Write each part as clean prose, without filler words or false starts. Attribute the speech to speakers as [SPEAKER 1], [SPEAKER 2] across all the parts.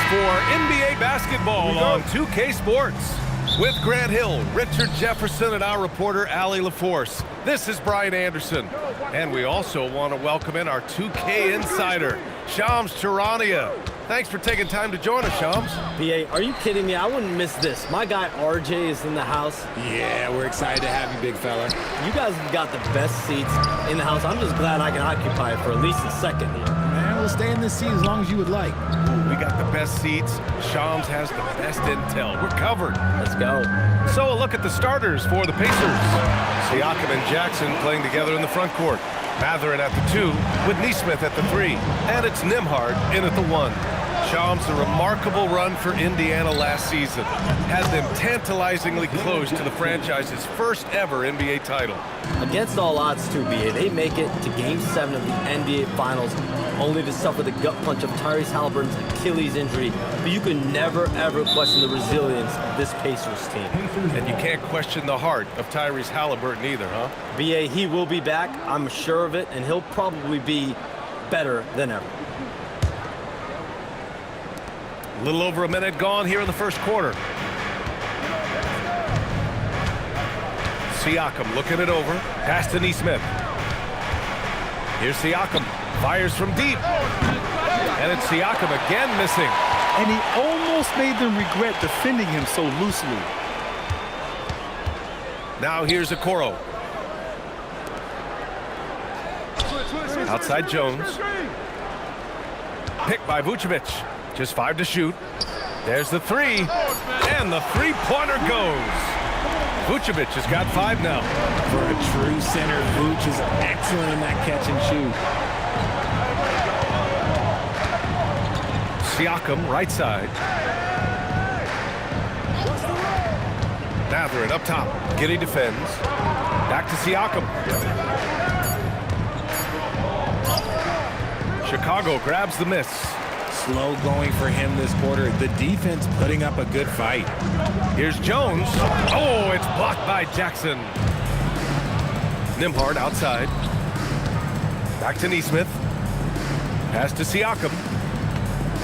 [SPEAKER 1] for NBA basketball on 2K Sports. With Grant Hill, Richard Jefferson, and our reporter, Allie LaForce. This is Brian Anderson. And we also want to welcome in our 2K insider, Shams Charania. Thanks for taking time to join us, Shams.
[SPEAKER 2] BA, are you kidding me? I wouldn't miss this. My guy RJ is in the house.
[SPEAKER 3] Yeah, we're excited to have you, big fella.
[SPEAKER 2] You guys have got the best seats in the house. I'm just glad I can occupy it for at least a second here.
[SPEAKER 3] Man, we'll stay in this seat as long as you would like.
[SPEAKER 1] Ooh, we got the best seats. Shams has the best intel. We're covered.
[SPEAKER 2] Let's go.
[SPEAKER 1] So a look at the starters for the Pacers. Siakam and Jackson playing together in the front court. Mathurin at the 2 with Nesmith at the 3. And it's Nembhard in at the 1. Shams, a remarkable run for Indiana last season, has them tantalizingly close to the franchise's first ever NBA title.
[SPEAKER 2] Against all odds, too, BA, they make it to Game 7 of the NBA Finals, only to suffer the gut punch of Tyrese Halliburton's Achilles injury. But you can never, ever question the resilience of this Pacers team.
[SPEAKER 1] And you can't question the heart of Tyrese Halliburton either, huh?
[SPEAKER 2] BA, he will be back, I'm sure of it, and he'll probably be better than ever.
[SPEAKER 1] A little over a minute gone here in the first quarter. Siakam looking it over. Pass to Nesmith. Here's Siakam. Fires from deep. And it's Siakam again missing.
[SPEAKER 4] And he almost made them regret defending him so loosely.
[SPEAKER 1] Now here's Okoro. Outside Jones. Picked by Vucevic. Just 5 to shoot. There's the 3. And the three-pointer goes. Vucevic has got 5 now.
[SPEAKER 3] For a true center, Vuce is excellent in that catch and shoot.
[SPEAKER 1] Siakam, right side. Mathurin up top. Giddey defends. Back to Siakam. Chicago grabs the miss.
[SPEAKER 3] Slow going for him this quarter. The defense putting up a good fight.
[SPEAKER 1] Here's Jones. Oh, it's blocked by Jackson. Nembhard outside. Back to Nesmith. Pass to Siakam.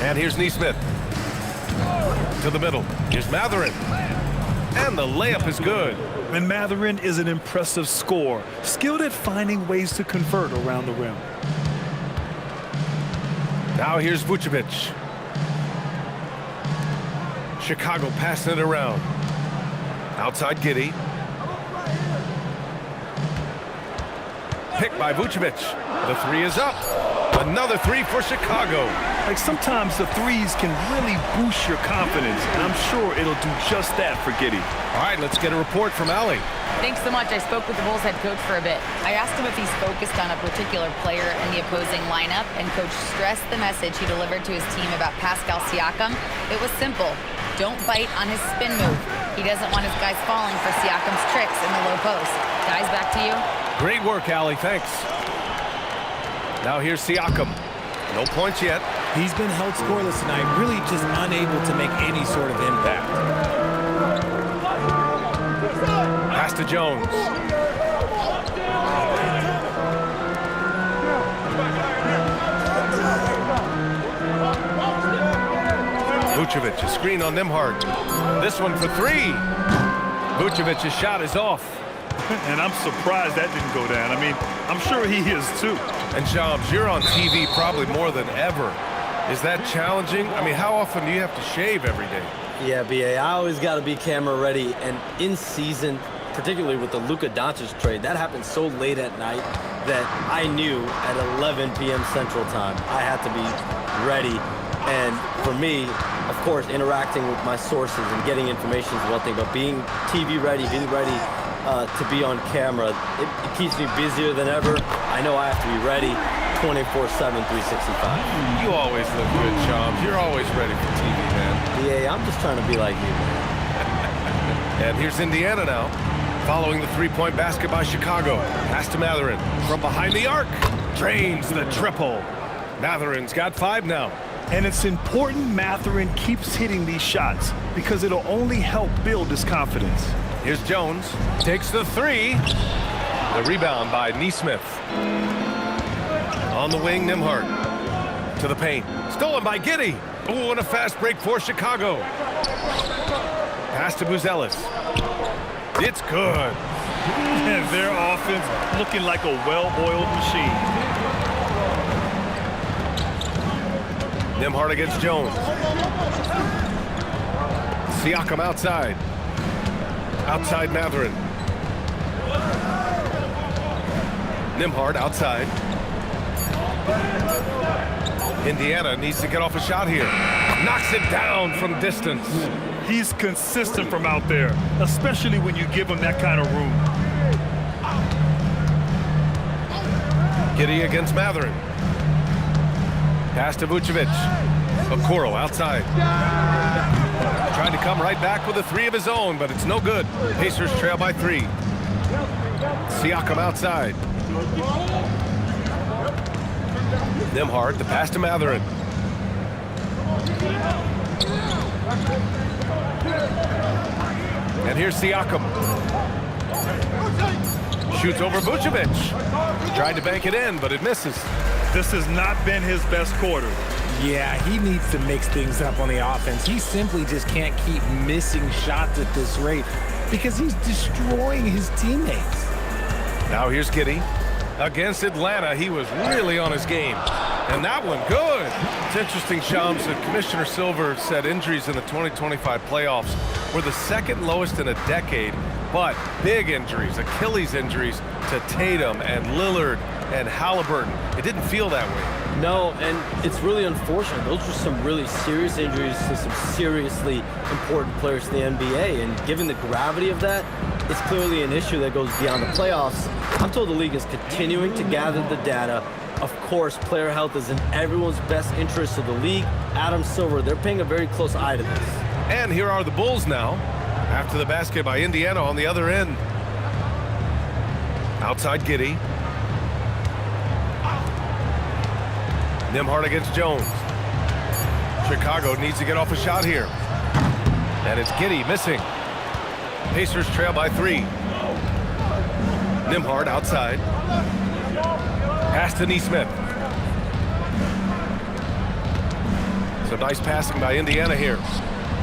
[SPEAKER 1] And here's Nesmith. To the middle. Here's Mathurin. And the layup is good.
[SPEAKER 4] And Mathurin is an impressive scorer, skilled at finding ways to convert around the rim.
[SPEAKER 1] Now here's Vucevic. Chicago passing it around. Outside Giddey. Picked by Vucevic. The 3 is up. Another 3 for Chicago.
[SPEAKER 4] Like, sometimes the threes can really boost your confidence, and I'm sure it'll do just that for Giddey.
[SPEAKER 1] All right, let's get a report from Allie.
[SPEAKER 5] Thanks so much. I spoke with the Bulls head coach for a bit. I asked him if he's focused on a particular player in the opposing lineup, and coach stressed the message he delivered to his team about Pascal Siakam. It was simple. Don't bite on his spin move. He doesn't want his guys falling for Siakam's tricks in the low post. Guys, back to you.
[SPEAKER 1] Great work, Allie. Thanks. Now here's Siakam. No points yet.
[SPEAKER 3] He's been held scoreless tonight, really just unable to make any sort of impact.
[SPEAKER 1] Pass to Jones. Vucevic, a screen on Nembhard. This one for 3. Vucevic's shot is off.
[SPEAKER 4] And I'm surprised that didn't go down. I mean, I'm sure he is too.
[SPEAKER 1] And Shams, you're on TV probably more than ever. Is that challenging? I mean, how often do you have to shave every day?
[SPEAKER 2] Yeah, BA, I always got to be camera ready. And in season, particularly with the Luka Doncic trade, that happened so late at night that I knew at 11 p.m. Central Time I had to be ready. And for me, of course, interacting with my sources and getting information is one thing, but being TV ready, being ready to be on camera, it keeps me busier than ever. I know I have to be ready 24/7, 365.
[SPEAKER 1] You always look good, Shams. You're always ready for TV, man.
[SPEAKER 2] Yeah, I'm just trying to be like you, man.
[SPEAKER 1] And here's Indiana now, following the three-point basket by Chicago. Pass to Mathurin from behind the arc. Drains the triple. Mathurin's got 5 now.
[SPEAKER 4] And it's important Mathurin keeps hitting these shots because it'll only help build his confidence.
[SPEAKER 1] Here's Jones. Takes the 3. The rebound by Nesmith. On the wing, Nembhard. To the paint. Stolen by Giddey. Ooh, and a fast break for Chicago. Pass to Buzelis. It's good.
[SPEAKER 4] And their offense looking like a well-oiled machine.
[SPEAKER 1] Nembhard against Jones. Siakam outside. Outside Mathurin. Nembhard outside. Indiana needs to get off a shot here. Knocks it down from distance.
[SPEAKER 4] He's consistent from out there, especially when you give him that kind of room.
[SPEAKER 1] Giddey against Mathurin. Pass to Vucevic. Okoro outside. Trying to come right back with a three of his own, but it's no good. Pacers trail by 3. Siakam outside. Nembhard, the pass to Mathurin. And here's Siakam. Shoots over Vucevic. Tried to bank it in, but it misses.
[SPEAKER 4] This has not been his best quarter.
[SPEAKER 3] Yeah, he needs to mix things up on the offense. He simply just can't keep missing shots at this rate because he's destroying his teammates.
[SPEAKER 1] Now here's Giddey. Against Atlanta, he was really on his game. And that one, good. It's interesting, Shams, that Commissioner Silver said injuries in the 2025 playoffs were the second lowest in a decade, but big injuries, Achilles injuries to Tatum and Lillard and Halliburton. It didn't feel that way.
[SPEAKER 2] No, and it's really unfortunate. Those were some really serious injuries to some seriously important players in the NBA, and given the gravity of that, it's clearly an issue that goes beyond the playoffs. I'm told the league is continuing to gather the data. Of course, player health is in everyone's best interest, so the league, Adam Silver, they're paying a very close eye to this.
[SPEAKER 1] And here are the Bulls now, after the basket by Indiana on the other end. Outside Giddey. Nembhard against Jones. Chicago needs to get off a shot here. And it's Giddey missing. Pacers trail by 3. Nembhard outside. Pass to Nesmith. Some nice passing by Indiana here.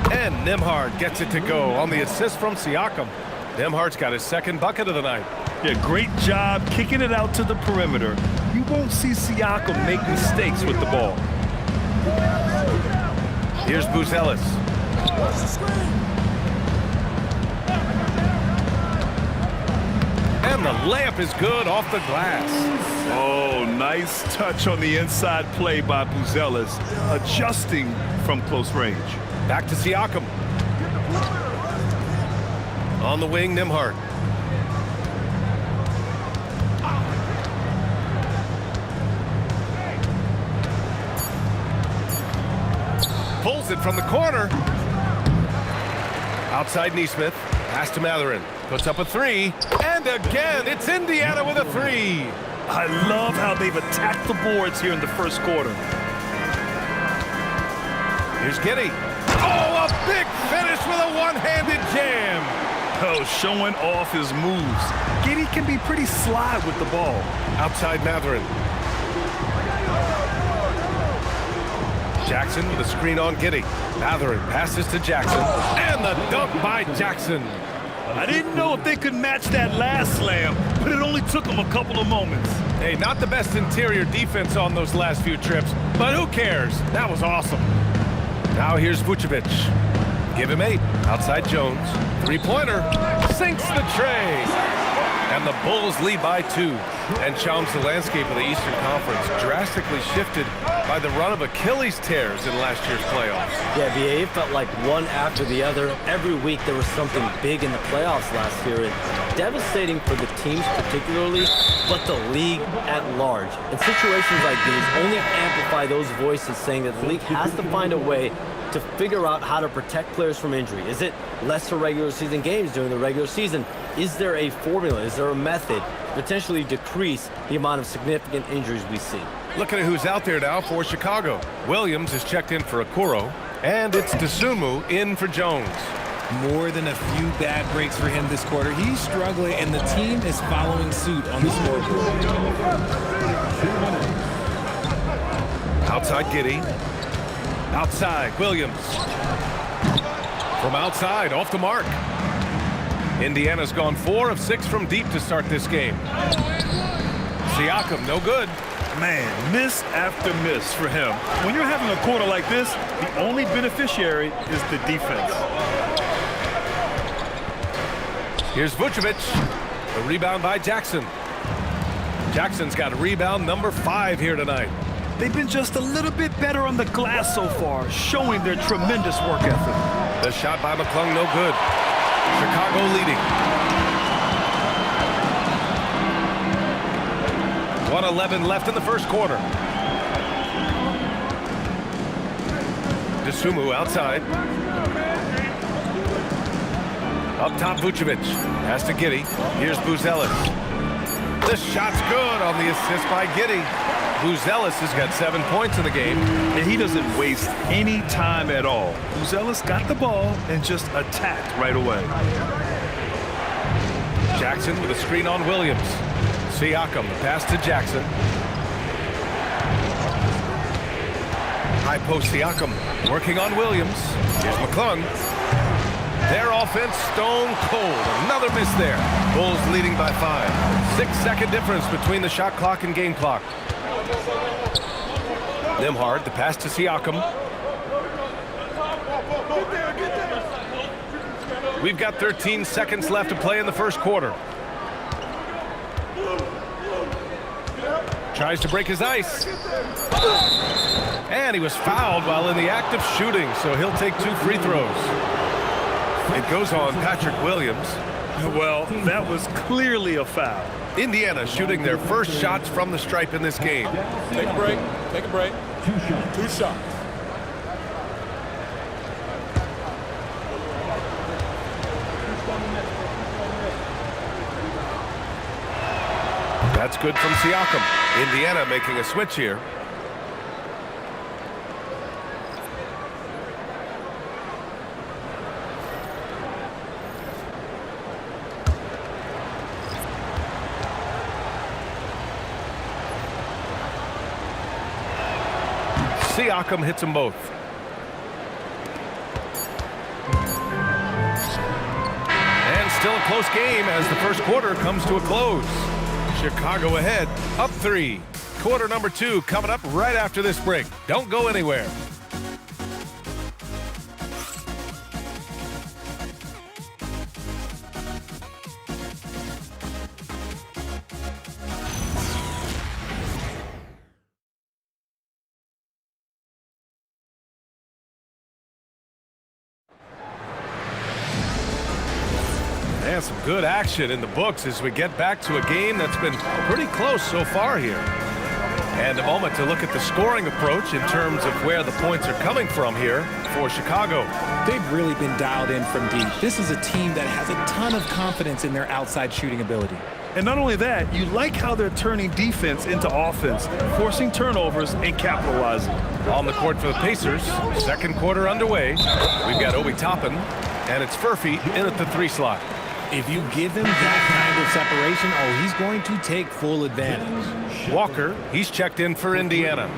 [SPEAKER 1] And Nembhard gets it to go on the assist from Siakam. Nembhard's got his second bucket of the night.
[SPEAKER 4] Yeah, great job kicking it out to the perimeter. You won't see Siakam make mistakes with the ball.
[SPEAKER 1] Here's Buzelis. And the layup is good off the glass.
[SPEAKER 4] Oh, nice touch on the inside play by Buzelis, adjusting from close range.
[SPEAKER 1] Back to Siakam. On the wing, Nembhard. Pulls it from the corner. Outside Nesmith. Pass to Mathurin. Puts up a 3. And again, it's Indiana with a 3.
[SPEAKER 4] I love how they've attacked the boards here in the first quarter.
[SPEAKER 1] Here's Giddey. Oh, a big finish with a one-handed jam.
[SPEAKER 4] Oh, showing off his moves. Giddey can be pretty sly with the ball.
[SPEAKER 1] Outside Mathurin. Jackson with a screen on Giddey. Mathurin passes to Jackson. And the dunk by Jackson.
[SPEAKER 4] I didn't know if they could match that last slam, but it only took them a couple of moments.
[SPEAKER 1] Hey, not the best interior defense on those last few trips, but who cares? That was awesome. Now here's Vucevic. Give him 8. Outside Jones. Three-pointer. Sinks the tray. And the Bulls lead by 2. And Shams, the landscape of the Eastern Conference drastically shifted by the run of Achilles tears in last year's playoffs.
[SPEAKER 2] Yeah, VA felt like one after the other. Every week there was something big in the playoffs last year, and devastating for the teams particularly, but the league at large. And situations like these only amplify those voices saying that the league has to find a way to figure out how to protect players from injury. Is it lesser regular season games during the regular season? Is there a formula? Is there a method to potentially decrease the amount of significant injuries we see?
[SPEAKER 1] Looking at who's out there now for Chicago. Williams is checked in for Okoro, and it's Dosunmu in for Jones.
[SPEAKER 3] More than a few bad breaks for him this quarter. He's struggling, and the team is following suit on the scoreboard.
[SPEAKER 1] Outside Giddey. Outside Williams. From outside, off the mark. Indiana's gone 4 of 6 from deep to start this game. Siakam, no good.
[SPEAKER 4] Man, miss after miss for him. When you're having a quarter like this, the only beneficiary is the defense.
[SPEAKER 1] Here's Vucevic. The rebound by Jackson. Jackson's got rebound number 5 here tonight.
[SPEAKER 4] They've been just a little bit better on the glass so far, showing their tremendous work ethic.
[SPEAKER 1] The shot by McClung, no good. Chicago leading. 1:11 left in the first quarter. Dosunmu outside. Up top, Vucevic. Pass to Giddey. Here's Buzelis. This shot's good on the assist by Giddey. Buzelis has got 7 points in the game.
[SPEAKER 4] And he doesn't waste any time at all. Buzelis got the ball and just attacked right away.
[SPEAKER 1] Jackson with a screen on Williams. Siakam, the pass to Jackson. High post Siakam, working on Williams. Here's McClung. Their offense stone cold. Another miss there. Bulls leading by 5. 6-second difference between the shot clock and game clock. Nembhard, the pass to Siakam. We've got 13 seconds left to play in the first quarter. Tries to break his ice. And he was fouled while in the act of shooting, so he'll take 2 free throws. It goes on Patrick Williams.
[SPEAKER 4] Well, that was clearly a foul.
[SPEAKER 1] Indiana shooting their first shots from the stripe in this game.
[SPEAKER 6] Take a break. Take a break. 2 shots.
[SPEAKER 1] That's good from Siakam. Indiana making a switch here. Siakam hits them both. And still a close game as the first quarter comes to a close. Chicago ahead, up 3. Quarter number 2 coming up right after this break. Don't go anywhere. And some good action in the books as we get back to a game that's been pretty close so far here. And a moment to look at the scoring approach in terms of where the points are coming from here for Chicago.
[SPEAKER 3] They've really been dialed in from deep. This is a team that has a ton of confidence in their outside shooting ability.
[SPEAKER 4] And not only that, you like how they're turning defense into offense, forcing turnovers and capitalizing.
[SPEAKER 1] On the court for the Pacers, second quarter underway. We've got Obi Toppin, and it's Furphy in at the 3 slot.
[SPEAKER 3] If you give him that kind of separation, oh, he's going to take full advantage.
[SPEAKER 1] Walker, he's checked in for Indiana.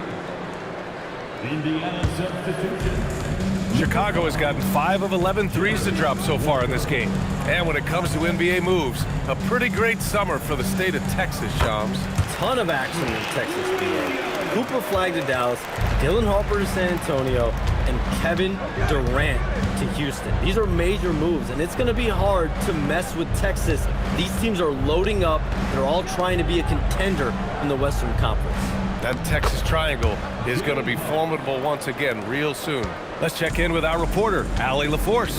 [SPEAKER 1] Chicago has gotten 5 of 11 threes to drop so far in this game. And when it comes to NBA moves, a pretty great summer for the state of Texas, Shams.
[SPEAKER 2] Ton of action in Texas, BA. Cooper Flag to Dallas, Dylan Harper to San Antonio, and Kevin Durant to Houston. These are major moves, and it's going to be hard to mess with Texas. These teams are loading up. They're all trying to be a contender in the Western Conference.
[SPEAKER 1] That Texas Triangle is going to be formidable once again real soon. Let's check in with our reporter, Allie LaForce.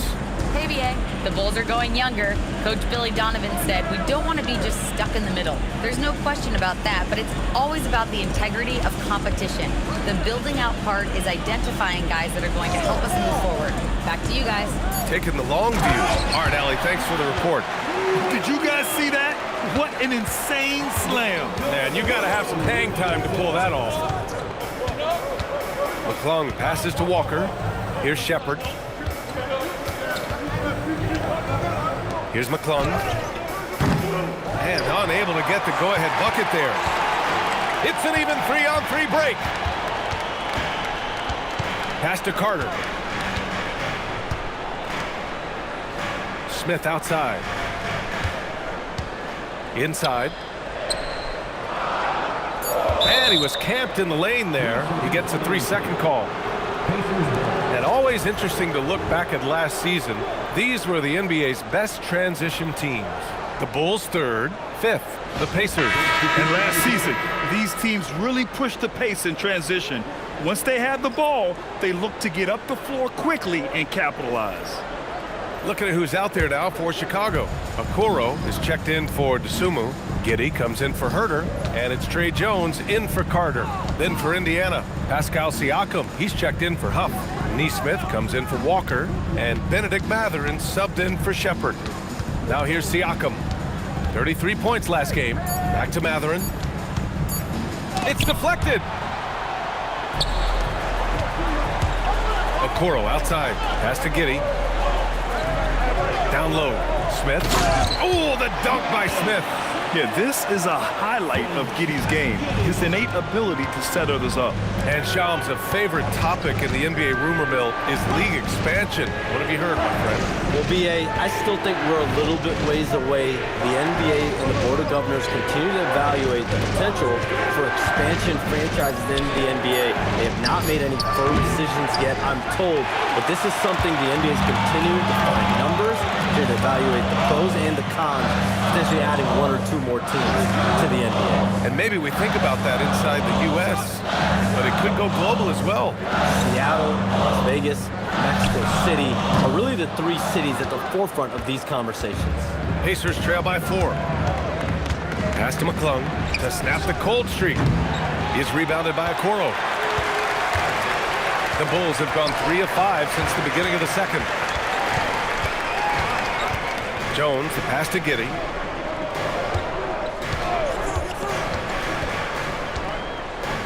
[SPEAKER 5] Hey, BA. The Bulls are going younger. Coach Billy Donovan said we don't want to be just stuck in the middle. There's no question about that, but it's always about the integrity of competition. The building out part is identifying guys that are going to help us move forward. Back to you guys.
[SPEAKER 1] Taking the long view. All right, Allie, thanks for the report.
[SPEAKER 4] Did you guys see that? What an insane slam.
[SPEAKER 1] Man, you got to have some hang time to pull that off. McClung passes to Walker. Here's Shepard. Here's McClung. And unable to get the go-ahead bucket there. It's an even 3-on-3 break. Pass to Carter. Smith outside. Inside. And he was camped in the lane there. He gets a 3-second call. And always interesting to look back at last season. These were the NBA's best transition teams. The Bulls 3rd, 5th, the Pacers.
[SPEAKER 4] And last season, these teams really pushed the pace in transition. Once they had the ball, they looked to get up the floor quickly and capitalize.
[SPEAKER 1] Looking at who's out there now for Chicago. Okoro is checked in for Dosunmu. Giddey comes in for Herter. And it's Trey Jones in for Carter. Then for Indiana, Pascal Siakam. He's checked in for Huff. Nesmith comes in for Walker. And Benedict Mathurin subbed in for Shepherd. Now here's Siakam. 33 points last game. Back to Mathurin. It's deflected. Okoro outside. Pass to Giddey. Down low. Smith. Oh, the dunk by Smith.
[SPEAKER 4] Yeah, this is a highlight of Giddey's game, his innate ability to set others up.
[SPEAKER 1] And Shams, a favorite topic in the NBA rumor mill is league expansion. What have you heard, my friend?
[SPEAKER 2] Well, BA, I still think we're a little bit ways away. The NBA and the Board of Governors continue to evaluate the potential for expansion franchises in the NBA. They have not made any firm decisions yet, I'm told, but this is something the NBA is continuing to find numbers to evaluate the pros and the cons, potentially adding 1 or 2 more teams to the NBA.
[SPEAKER 1] And maybe we think about that inside the U.S., but it could go global as well.
[SPEAKER 2] Seattle, Las Vegas, Mexico City are really the 3 cities at the forefront of these conversations.
[SPEAKER 1] Pacers trail by 4. Pass to McClung to snap the cold streak. He is rebounded by Okoro. The Bulls have gone 3 of 5 since the beginning of the second. Jones, the pass to Giddey.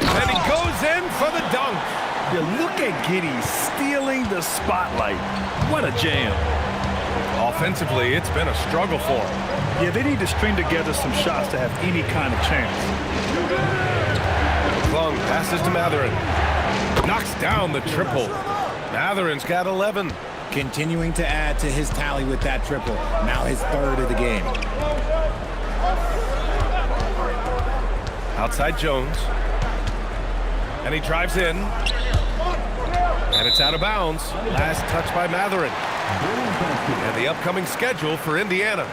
[SPEAKER 1] And he goes in for the dunk.
[SPEAKER 4] Yeah, look at Giddey stealing the spotlight. What a jam.
[SPEAKER 1] Offensively, it's been a struggle for him.
[SPEAKER 4] Yeah, they need to string together some shots to have any kind of chance.
[SPEAKER 1] McClung passes to Mathurin. Knocks down the triple. Mathurin's got 11.
[SPEAKER 3] Continuing to add to his tally with that triple. Now his 3rd of the game.
[SPEAKER 1] Outside Jones. And he drives in. And it's out of bounds. Last touch by Mathurin. And the upcoming schedule for Indiana.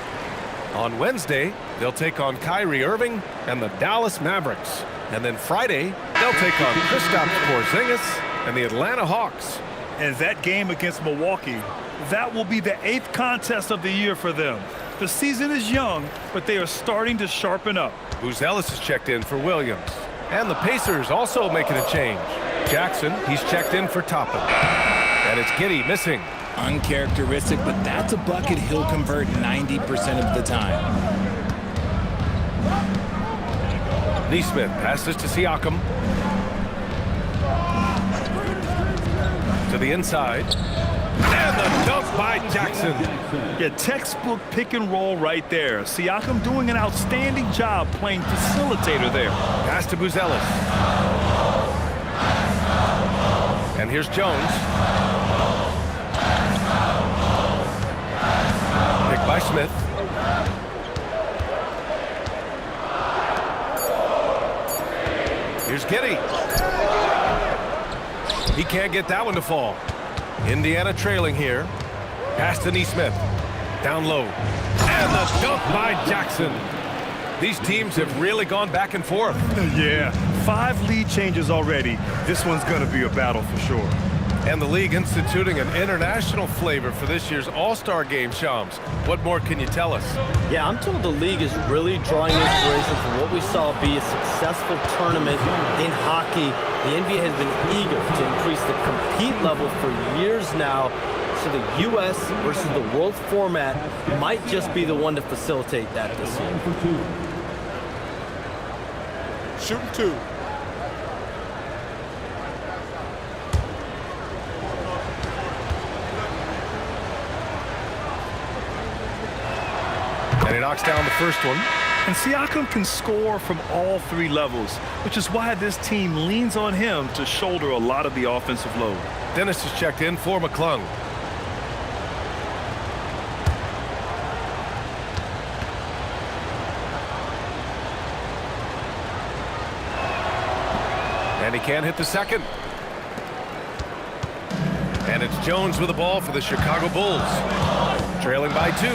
[SPEAKER 1] On Wednesday, they'll take on Kyrie Irving and the Dallas Mavericks. And then Friday, they'll take on Kristaps Porzingis and the Atlanta Hawks.
[SPEAKER 4] And that game against Milwaukee, that will be the 8th contest of the year for them. The season is young, but they are starting to sharpen up.
[SPEAKER 1] Buzelis is checked in for Williams. And the Pacers also making a change. Jackson, he's checked in for Toppin. And it's Giddey missing.
[SPEAKER 3] Uncharacteristic, but that's a bucket he'll convert 90% of the time.
[SPEAKER 1] Nesmith passes to Siakam. To the inside. And the dunk by Jackson.
[SPEAKER 4] Yeah, textbook pick and roll right there. Siakam doing an outstanding job playing facilitator there.
[SPEAKER 1] Pass to Buzelis. And here's Jones. Picked by Smith. Here's Giddey. He can't get that one to fall. Indiana trailing here. Pass to Nesmith. Down low. And the dunk by Jackson. These teams have really gone back and forth.
[SPEAKER 4] Yeah, 5 lead changes already. This one's going to be a battle for sure.
[SPEAKER 1] And the league instituting an international flavor for this year's All-Star Game, Shams. What more can you tell us?
[SPEAKER 2] Yeah, I'm told the league is really drawing inspiration from what we saw be a successful tournament in hockey. The NBA has been eager to increase the compete level for years now, so the U.S. versus the world format might just be the one to facilitate that this year.
[SPEAKER 6] Shooting 2.
[SPEAKER 1] And he knocks down the first one.
[SPEAKER 4] And Siakam can score from all three levels, which is why this team leans on him to shoulder a lot of the offensive load.
[SPEAKER 1] Dennis is checked in for McClung. And he can't hit the second. And it's Jones with the ball for the Chicago Bulls. Trailing by 2.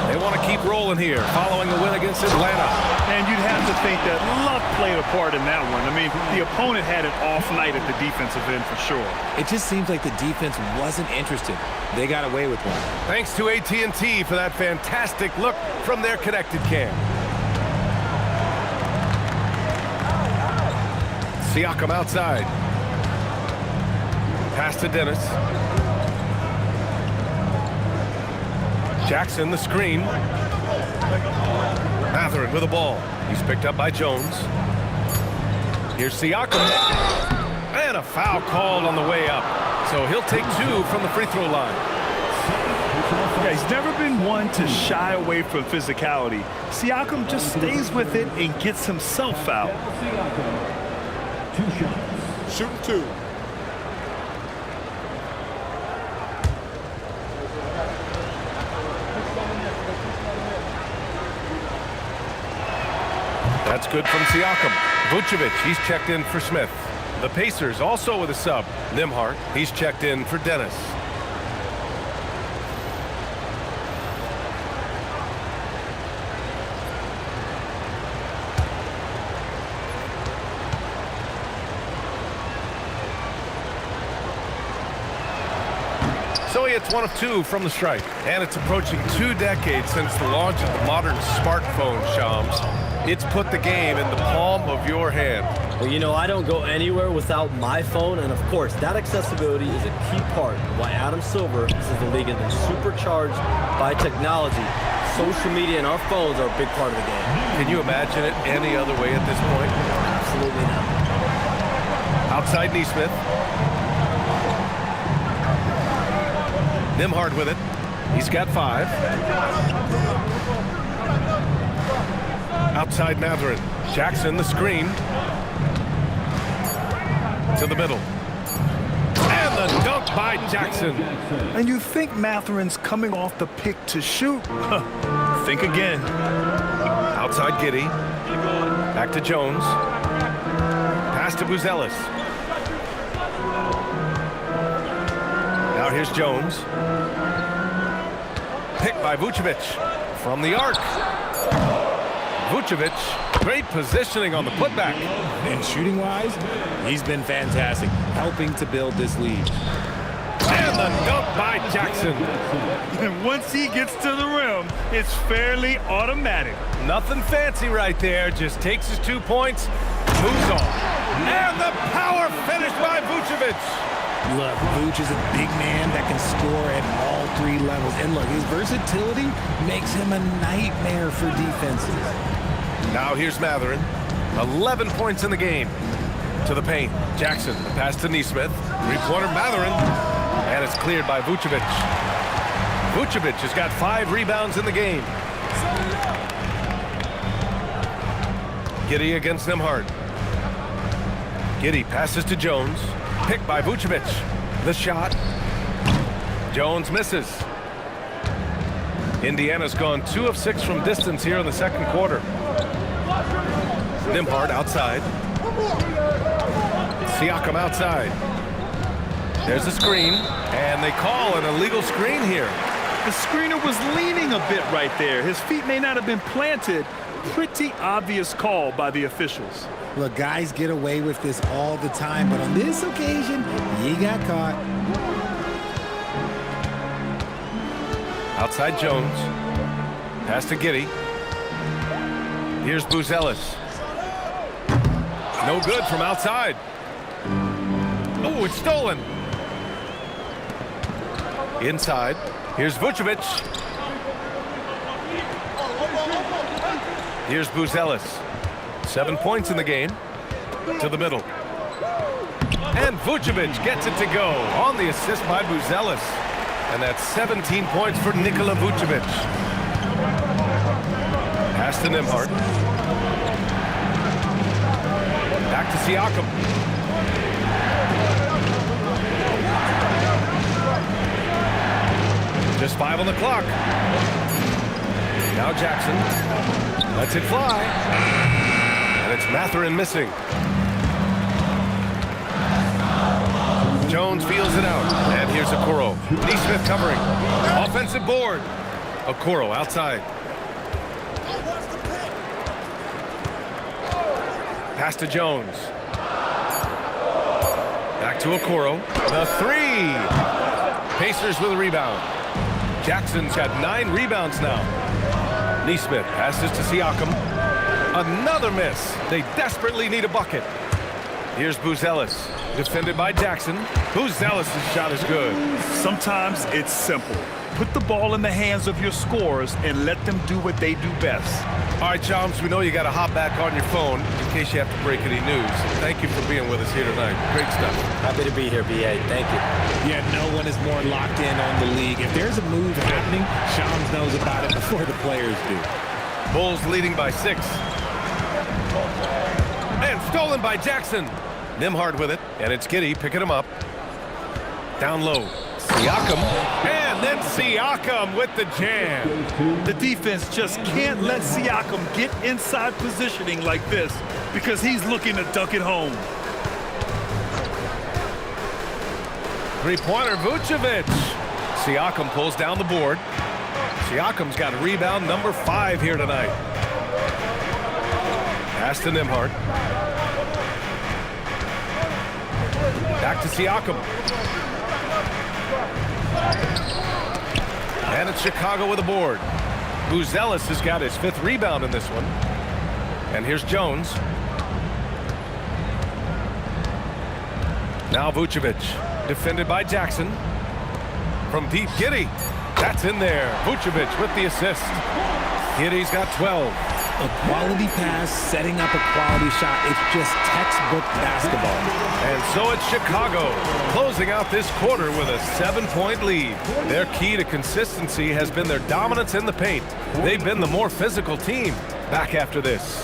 [SPEAKER 1] They want to keep rolling here following the win against Atlanta.
[SPEAKER 4] And you'd have to think that luck played a part in that one. I mean, the opponent had an off night at the defensive end for sure.
[SPEAKER 3] It just seems like the defense wasn't interested. They got away with one.
[SPEAKER 1] Thanks to AT&T for that fantastic look from their connected cam. Siakam outside. Pass to Dennis. Jackson the screen. Mathurin with the ball. He's picked up by Jones. Here's Siakam. And a foul called on the way up. So he'll take 2 from the free throw line.
[SPEAKER 4] Yeah, he's never been one to shy away from physicality. Siakam just stays with it and gets himself fouled.
[SPEAKER 6] Shooting 2.
[SPEAKER 1] That's good from Siakam. Vucevic, he's checked in for Smith. The Pacers also with a sub. Nembhard, he's checked in for Dennis. So he hits 1 of 2 from the stripe. And it's approaching 2 decades since the launch of the modern smartphone, Shams. It's put the game in the palm of your hand.
[SPEAKER 2] Well, you know, I don't go anywhere without my phone, and of course, that accessibility is a key part of why Adam Silver says the league has been supercharged by technology. Social media and our phones are a big part of the game.
[SPEAKER 1] Can you imagine it any other way at this point?
[SPEAKER 2] Absolutely not.
[SPEAKER 1] Outside Neesmith. Nembhard with it. He's got 5. Outside Mathurin. Jackson the screen. To the middle. And the dunk by Jackson.
[SPEAKER 4] And you think Mathurin's coming off the pick to shoot? Think again.
[SPEAKER 1] Outside Giddey. Back to Jones. Pass to Buzelis. Now here's Jones. Picked by Vucevic. From the arc. Vucevic, great positioning on the putback.
[SPEAKER 3] And shooting-wise, he's been fantastic, helping to build this lead.
[SPEAKER 1] And the dunk by Jackson.
[SPEAKER 4] And once he gets to the rim, it's fairly automatic.
[SPEAKER 1] Nothing fancy right there. Just takes his 2 points, moves on. And the power finish by Vucevic.
[SPEAKER 3] Look, Vooch is a big man that can score at all 3 levels. And look, his versatility makes him a nightmare for defenses.
[SPEAKER 1] Now here's Mathurin. 11 points in the game. To the paint. Jackson, the pass to Neesmith. 3-pointer Mathurin. And it's cleared by Vucevic. Vucevic has got 5 rebounds in the game. Giddey against Nembhard. Giddey passes to Jones. Picked by Vucevic. The shot. Jones misses. Indiana's gone 2 of 6 from distance here in the second quarter. Nembhard outside. Siakam outside. There's a screen, and they call an illegal screen here.
[SPEAKER 4] The screener was leaning a bit right there. His feet may not have been planted. Pretty obvious call by the officials.
[SPEAKER 3] Look, guys get away with this all the time, but on this occasion, he got caught.
[SPEAKER 1] Outside Jones. Pass to Giddey. Here's Buzelis. No good from outside. Oh, it's stolen. Inside. Here's Vucevic. Here's Buzelis. 7 points in the game. To the middle. And Vucevic gets it to go on the assist by Buzelis. And that's 17 points for Nikola Vucevic. Pass to Nembhard. Back to Siakam. Just 5 on the clock. Now Jackson lets it fly. And it's Mathurin missing. Jones feels it out. And here's Okoro. Nesmith covering. Offensive board. Okoro outside. Pass to Jones. Back to Okoro. The three. Pacers with a rebound. Jackson's got 9 rebounds now. Nesmith passes to Siakam. Another miss. They desperately need a bucket. Here's Buzelis, defended by Jackson. Buzelis' shot is good.
[SPEAKER 4] Sometimes it's simple. Put the ball in the hands of your scorers and let them do what they do best.
[SPEAKER 1] All right, Chomps, we know you got to hop back on your phone in case you have to break any news. Thank you for being with us here tonight. Great stuff.
[SPEAKER 2] Happy to be here, B.A. Thank you.
[SPEAKER 3] Yeah, no one is more locked in on the league. If there's a move happening, Shams knows about it before the players do.
[SPEAKER 1] Bulls leading by 6. And stolen by Jackson. Nembhard with it, and it's Giddey picking him up. Down low. Siakam, and then Siakam with the jam.
[SPEAKER 4] The defense just can't let Siakam get inside positioning like this because he's looking to dunk it home.
[SPEAKER 1] Three-pointer, Vucevic. Siakam pulls down the board. Siakam's got a rebound number 5 here tonight. Pass to Nembhard. Back to Siakam. And it's Chicago with a board. Buzelis has got his 5th rebound in this one. And here's Jones. Now Vucevic, defended by Jackson. From deep, Giddey. That's in there. Vucevic with the assist. Giddey's got 12.
[SPEAKER 3] A quality pass, setting up a quality shot. It's just textbook basketball.
[SPEAKER 1] And so it's Chicago, closing out this quarter with a 7-point lead. Their key to consistency has been their dominance in the paint. They've been the more physical team. Back after this.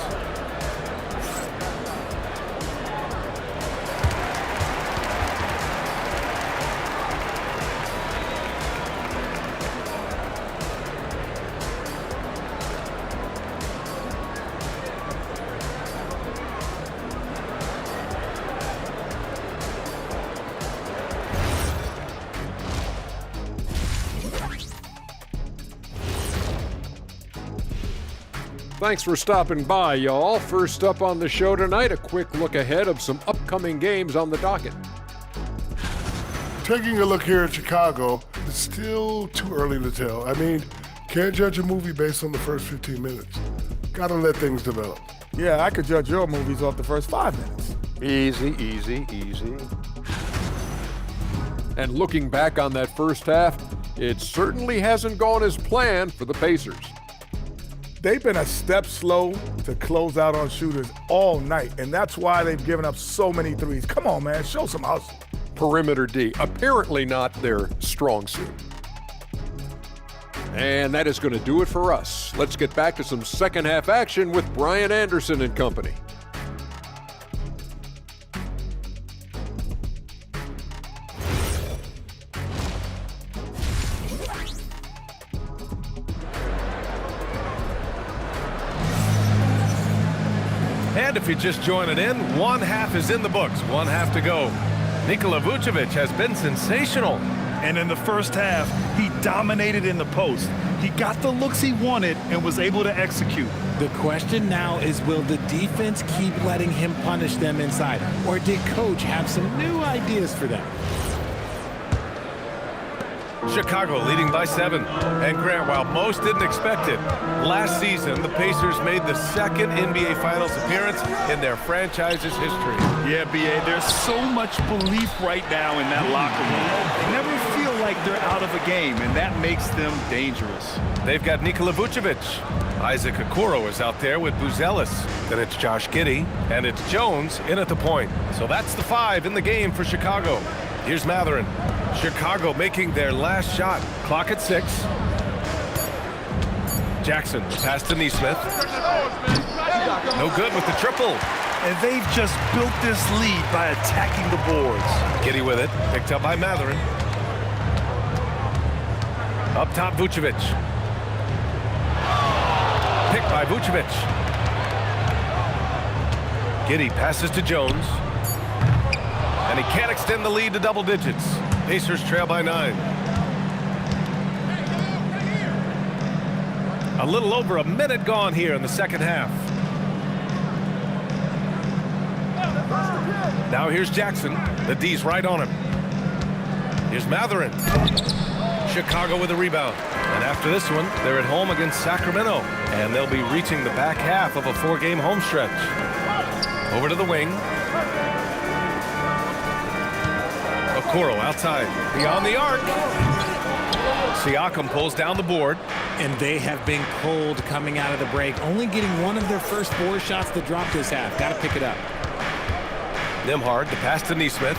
[SPEAKER 7] Thanks for stopping by, y'all. First up on the show tonight, a quick look ahead of some upcoming games on the docket.
[SPEAKER 8] Taking a look here at Chicago, it's still too early to tell. I mean, can't judge a movie based on the first 15 minutes. Gotta let things develop.
[SPEAKER 9] Yeah, I could judge your movies off the first 5 minutes.
[SPEAKER 7] Easy, easy, easy. And looking back on that first half, it certainly hasn't gone as planned for the Pacers.
[SPEAKER 9] They've been a step slow to close out on shooters all night, and that's why they've given up so many threes. Come on, man, show some hustle.
[SPEAKER 7] Perimeter D, apparently not their strong suit. And that is going to do it for us. Let's get back to some second half action with Brian Anderson and company.
[SPEAKER 1] And if you're just joining in, 1 half is in the books, 1 half to go. Nikola Vucevic has been sensational.
[SPEAKER 4] And in the first half, he dominated in the post. He got the looks he wanted and was able to execute.
[SPEAKER 3] The question now is, will the defense keep letting him punish them inside? Or did Coach have some new ideas for them?
[SPEAKER 1] Chicago leading by 7. And Grant, while most didn't expect it, last season the Pacers made the 2nd NBA Finals appearance in their franchise's history.
[SPEAKER 4] Yeah, B.A., there's so much belief right now in that locker room. They never feel like they're out of a game, and that makes them dangerous.
[SPEAKER 1] They've got Nikola Vucevic. Isaac Okoro is out there with Buzelis. Then it's Josh Giddey, and it's Jones in at the point. So that's the 5 in the game for Chicago. Here's Mathurin. Chicago making their last shot. Clock at 6. Jackson, pass to Neesmith. No good with the triple.
[SPEAKER 4] And they've just built this lead by attacking the boards.
[SPEAKER 1] Giddey with it, picked up by Matherin. Up top, Vucevic. Picked by Vucevic. Giddey passes to Jones. And he can't extend the lead to double digits. Pacers trail by 9. A little over a minute gone here in the second half. Now here's Jackson. The D's right on him. Here's Matherin. Chicago with a rebound. And after this one, they're at home against Sacramento. And they'll be reaching the back half of a 4-game home stretch. Over to the wing. Okoro outside. Beyond the arc. Siakam pulls down the board.
[SPEAKER 3] And they have been cold coming out of the break. Only getting one of their first 4 shots to drop this half. Got to pick it up.
[SPEAKER 1] Nembhard, the pass to Neesmith.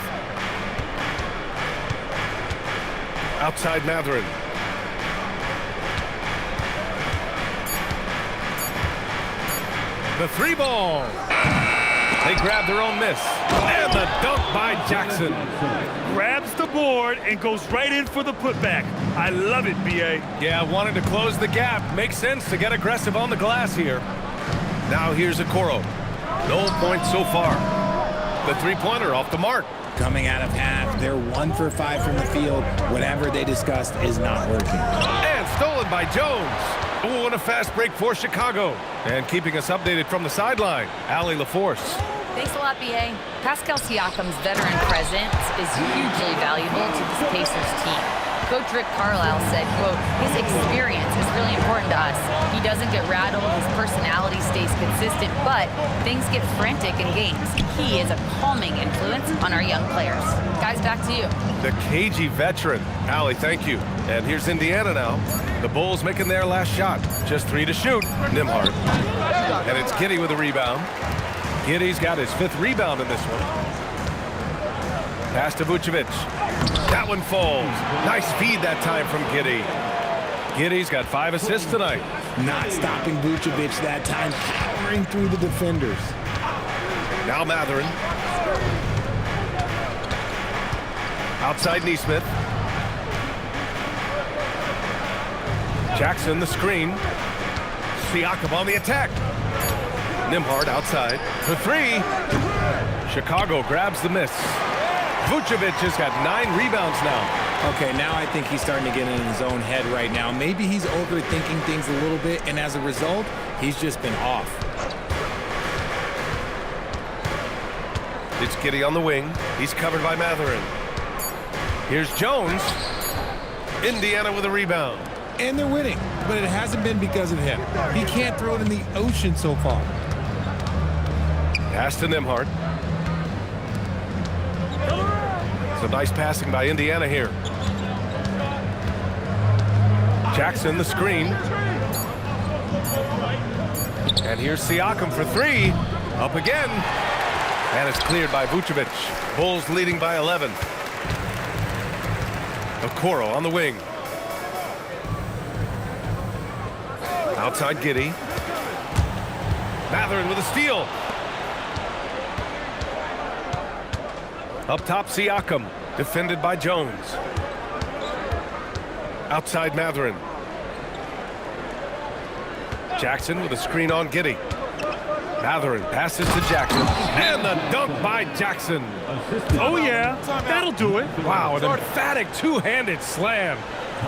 [SPEAKER 1] Outside Matherin. The 3-ball. They grab their own miss. And the dunk by Jackson.
[SPEAKER 4] Grabs the board and goes right in for the putback. I love it, B.A.
[SPEAKER 1] Yeah, wanted to close the gap. Makes sense to get aggressive on the glass here. Now here's Okoro. No points so far. The 3-pointer off the mark.
[SPEAKER 3] Coming out of half, they're 1 for 5 from the field. Whatever they discussed is not working.
[SPEAKER 1] And stolen by Jones. Oh, and a fast break for Chicago. And keeping us updated from the sideline, Allie LaForce.
[SPEAKER 5] Thanks a lot, B.A. Pascal Siakam's veteran presence is hugely valuable to this Pacers team. Coach Rick Carlisle said, quote, his experience is really important to us. He doesn't get rattled, his personality stays consistent, but things get frantic in games. He is a calming influence on our young players. Guys, back to you.
[SPEAKER 1] The cagey veteran. Allie, thank you. And here's Indiana now. The Bulls making their last shot. Just 3 to shoot. Nembhard. And it's Giddey with a rebound. Giddey's got his 5th rebound in this one. Pass to Vucevic. That one falls. Nice feed that time from Giddey. Giddey's got 5 assists tonight.
[SPEAKER 3] Not stopping Vucevic that time, powering through the defenders.
[SPEAKER 1] Now Matherin. Outside Neesmith. Jackson the screen. Siakam on the attack. Nembhard outside for 3. Chicago grabs the miss. Vucevic has got 9 rebounds now.
[SPEAKER 3] Okay, now I think he's starting to get in his own head right now. Maybe he's overthinking things a little bit, and as a result, he's just been off.
[SPEAKER 1] It's Giddey on the wing. He's covered by Matherin. Here's Jones. Indiana with a rebound.
[SPEAKER 3] And they're winning, but it hasn't been because of him. He can't throw it in the ocean so far.
[SPEAKER 1] Pass to Nembhard. Some nice passing by Indiana here. Jackson the screen. And here's Siakam for 3. Up again. And it's cleared by Vucevic. Bulls leading by 11. Okoro on the wing. Outside Giddey. Matherin with a steal. Up top, Siakam, defended by Jones. Outside Matherin. Jackson with a screen on Giddey. Matherin passes to Jackson. And the dunk by Jackson.
[SPEAKER 4] Oh, yeah, that'll do it.
[SPEAKER 1] Wow, an emphatic two-handed slam.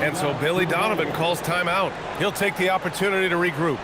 [SPEAKER 1] And so Billy Donovan calls timeout. He'll take the opportunity to regroup.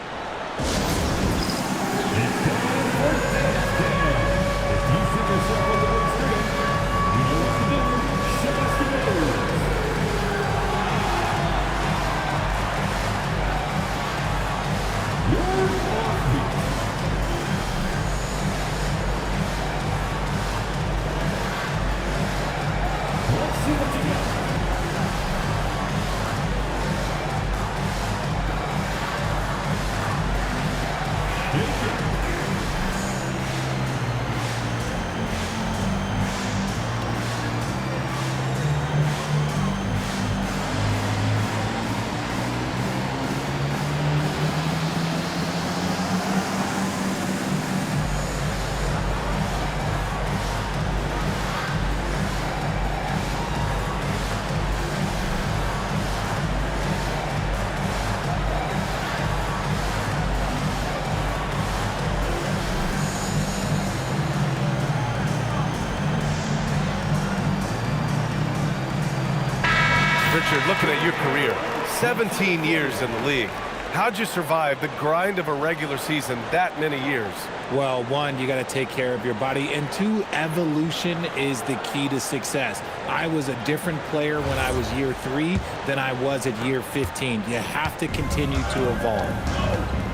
[SPEAKER 1] Richard, looking at your career, 17 years in the league. How'd you survive the grind of a regular season that many years?
[SPEAKER 3] Well, one, you got to take care of your body, and two, evolution is the key to success. I was a different player when I was year 3 than I was at year 15. You have to continue to evolve.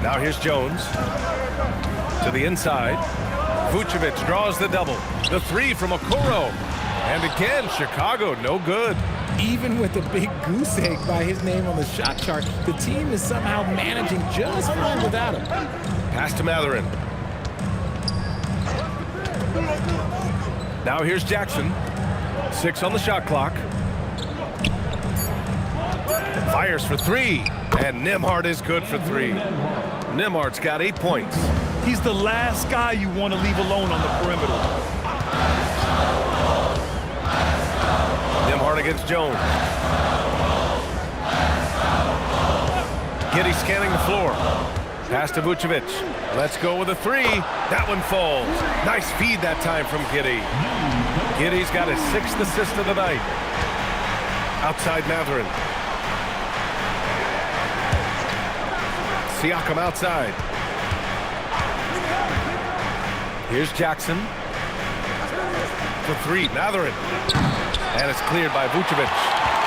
[SPEAKER 1] Now here's Jones to the inside. Vucevic draws the double. The 3 from Okoro. And again, Chicago, no good.
[SPEAKER 3] Even with a big goose egg by his name on the shot chart, the team is somehow managing just fine without him.
[SPEAKER 1] Pass to Mathurin. Now here's Jackson. 6 on the shot clock. Fires for 3. And Nembhard is good for 3. Nembhard's got 8 points.
[SPEAKER 4] He's the last guy you want to leave alone on the perimeter.
[SPEAKER 1] Nembhard against Jones. Giddey scanning the floor. Pass to Vucevic. Let's go with a 3. That one falls. Nice feed that time from Giddey. Giddey's got his 6th assist of the night. Outside Mathurin. Siakam outside. Here's Jackson. For 3, Mathurin. And it's cleared by Vucevic.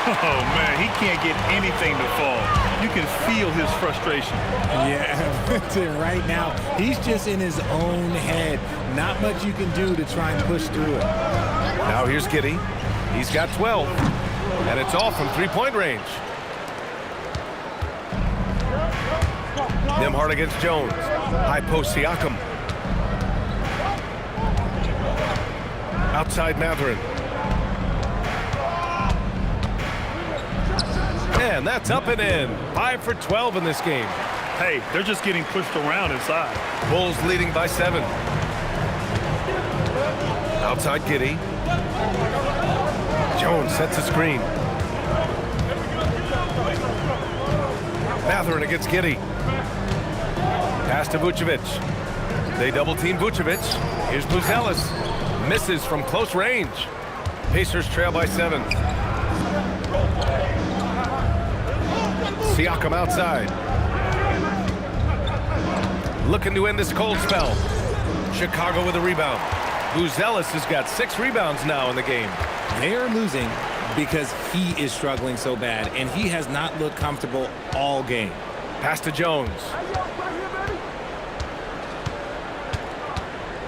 [SPEAKER 4] Oh, man, he can't get anything to fall. You can feel his frustration.
[SPEAKER 3] Yeah, right now, he's just in his own head. Not much you can do to try and push through it.
[SPEAKER 1] Now here's Giddey. He's got 12. And it's all from 3-point range. Nembhard against Jones. High post Siakam. Outside Mathurin. And that's up and in. 5 for 12 in this game.
[SPEAKER 4] Hey, they're just getting pushed around inside.
[SPEAKER 1] Bulls leading by 7. Outside Giddey. Jones sets a screen. Mathurin against Giddey. Pass to Vucevic. They double-team Vucevic. Here's Buzelis. Misses from close range. Pacers trail by 7. Siakam outside. Looking to end this cold spell. Chicago with a rebound. Buzelis has got 6 rebounds now in the game.
[SPEAKER 3] They are losing because he is struggling so bad, and he has not looked comfortable all game.
[SPEAKER 1] Pass to Jones.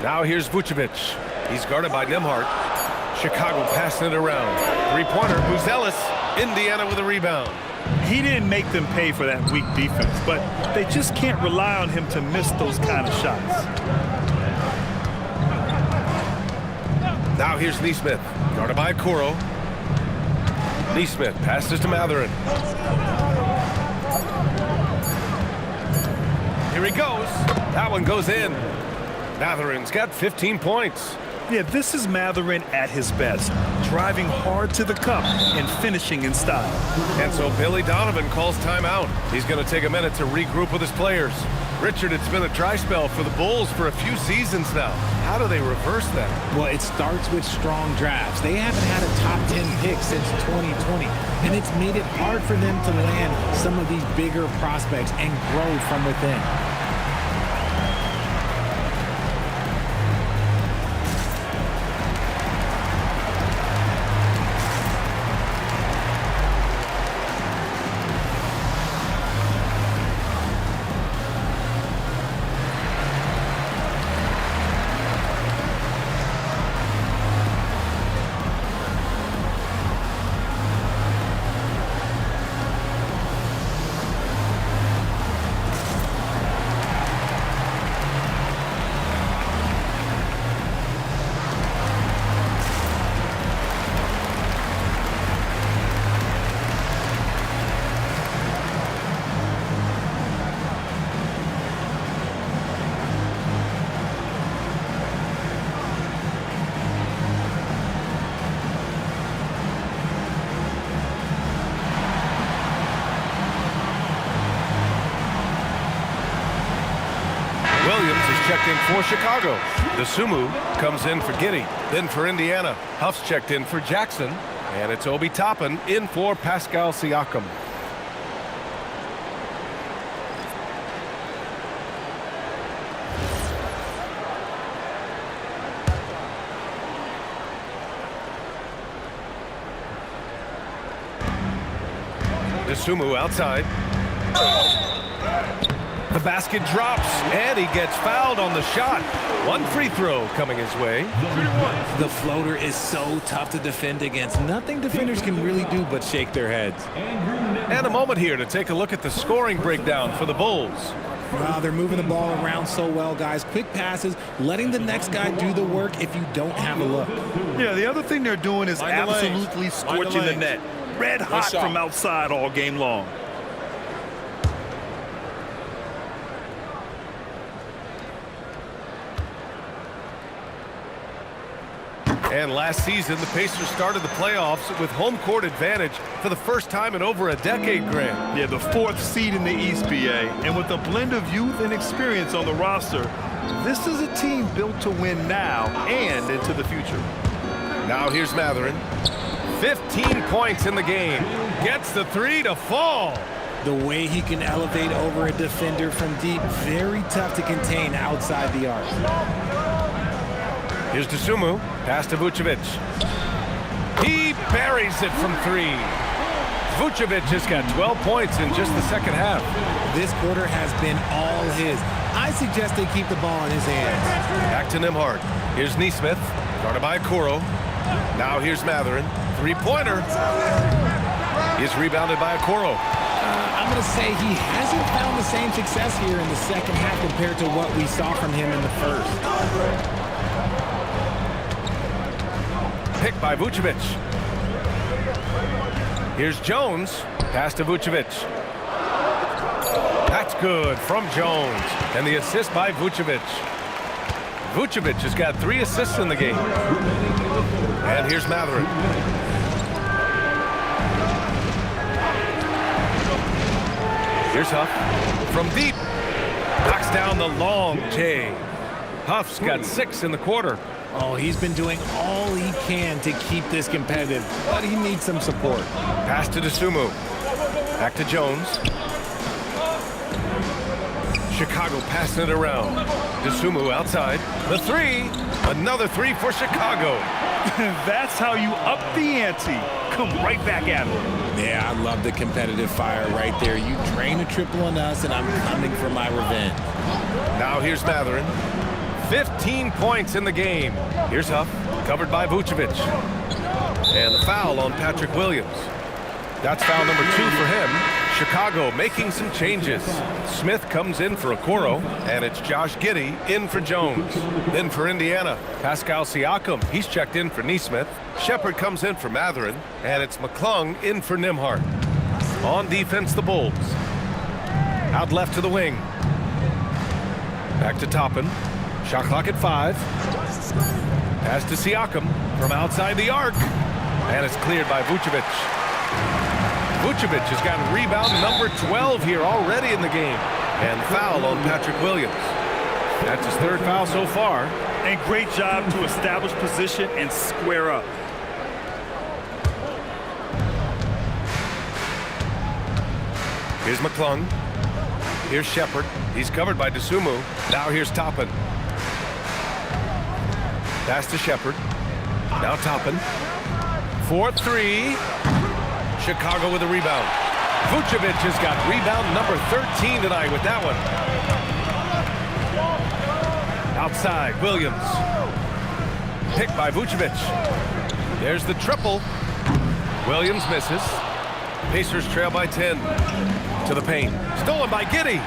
[SPEAKER 1] Now here's Vucevic. He's guarded by Nembhard. Chicago passing it around. 3-pointer, Buzelis. Indiana with a rebound.
[SPEAKER 4] He didn't make them pay for that weak defense, but they just can't rely on him to miss those kind of shots.
[SPEAKER 1] Now here's Nesmith. Guarded by Okoro. Nesmith passes to Mathurin. Here he goes. That one goes in. Mathurin's got 15 points.
[SPEAKER 4] Yeah, this is Mathurin at his best, driving hard to the cup and finishing in style.
[SPEAKER 1] And so Billy Donovan calls timeout. He's going to take a minute to regroup with his players. Richard, it's been a dry spell for the Bulls for a few seasons now. How do they reverse that?
[SPEAKER 3] Well, it starts with strong drafts. They haven't had a top 10 pick since 2020, and it's made it hard for them to land some of these bigger prospects and grow from within.
[SPEAKER 1] Williams is checked in for Chicago. The Sumu comes in for Giddey. Then for Indiana, Huff's checked in for Jackson. And it's Obi Toppin in for Pascal Siakam. Dosunmu outside. The basket drops, and he gets fouled on the shot. One free throw coming his way.
[SPEAKER 3] The floater is so tough to defend against. Nothing defenders can really do but shake their heads.
[SPEAKER 1] And a moment here to take a look at the scoring breakdown for the Bulls.
[SPEAKER 3] Wow, they're moving the ball around so well, guys. Quick passes, letting the next guy do the work if you don't have a look.
[SPEAKER 4] Yeah, the other thing they're doing is
[SPEAKER 6] Mind the lanes.
[SPEAKER 4] absolutely
[SPEAKER 6] Mind the
[SPEAKER 4] scorching the
[SPEAKER 6] lanes.
[SPEAKER 4] net. Red hot
[SPEAKER 6] shot.
[SPEAKER 4] from outside all game long.
[SPEAKER 1] And last season, the Pacers started the playoffs with home court advantage for the first time in over a decade, Grant.
[SPEAKER 4] Yeah, the 4th seed in the East, BA. And with a blend of youth and experience on the roster, this is a team built to win now and into the future.
[SPEAKER 1] Now here's Mathurin. 15 points in the game. Gets the three to fall.
[SPEAKER 3] The way he can elevate over a defender from deep, very tough to contain outside the arc.
[SPEAKER 1] Here's Dosunmu. Pass to Vucevic. He buries it from three. Vucevic has got 12 points in just the second half.
[SPEAKER 3] This quarter has been all his. I suggest they keep the ball in his hands.
[SPEAKER 1] Back to Nembhard. Here's Nesmith. Guarded by Okoro. Now here's Mathurin. Three-pointer. Is rebounded by Okoro.
[SPEAKER 3] I'm going to say he hasn't found the same success here in the second half compared to what we saw from him in the first.
[SPEAKER 1] Picked by Vucevic. Here's Jones. Pass to Vucevic. That's good from Jones. And the assist by Vucevic. Vucevic has got 3 assists in the game. And here's Mathurin. Here's Huff. From deep. Knocks down the long J. Huff's got 6 in the quarter.
[SPEAKER 3] Oh, he's been doing all he can to keep this competitive, but he needs some support.
[SPEAKER 1] Pass to Dosunmu. Back to Jones. Chicago passing it around. Dosunmu outside. The three. Another three for Chicago.
[SPEAKER 4] That's how you up the ante. Come right back at him.
[SPEAKER 3] Yeah, I love the competitive fire right there. You drain a triple on us, and I'm coming for my revenge.
[SPEAKER 1] Now here's Mathurin. 15 points in the game. Here's Huff, covered by Vucevic. And the foul on Patrick Williams. That's foul number 2 for him. Chicago making some changes. Smith comes in for Okoro, and it's Josh Giddey in for Jones. Then for Indiana, Pascal Siakam. He's checked in for Nesmith. Shepard comes in for Mathurin, and it's McClung in for Nembhard. On defense, the Bulls. Out left to the wing. Back to Toppin. Shot clock at 5. Pass to Siakam from outside the arc. And it's cleared by Vucevic. Vucevic has got rebound number 12 here already in the game. And foul on Patrick Williams. That's his 3rd foul so far.
[SPEAKER 4] And great job to establish position and square up.
[SPEAKER 1] Here's McClung. Here's Shepard. He's covered by Dosunmu. Now here's Toppin. Pass to Shepard. Now Toppin. 4-3. Chicago with a rebound. Vucevic has got rebound number 13 tonight with that one. Outside, Williams. Picked by Vucevic. There's the triple. Williams misses. Pacers trail by 10. To the paint. Stolen by Giddey.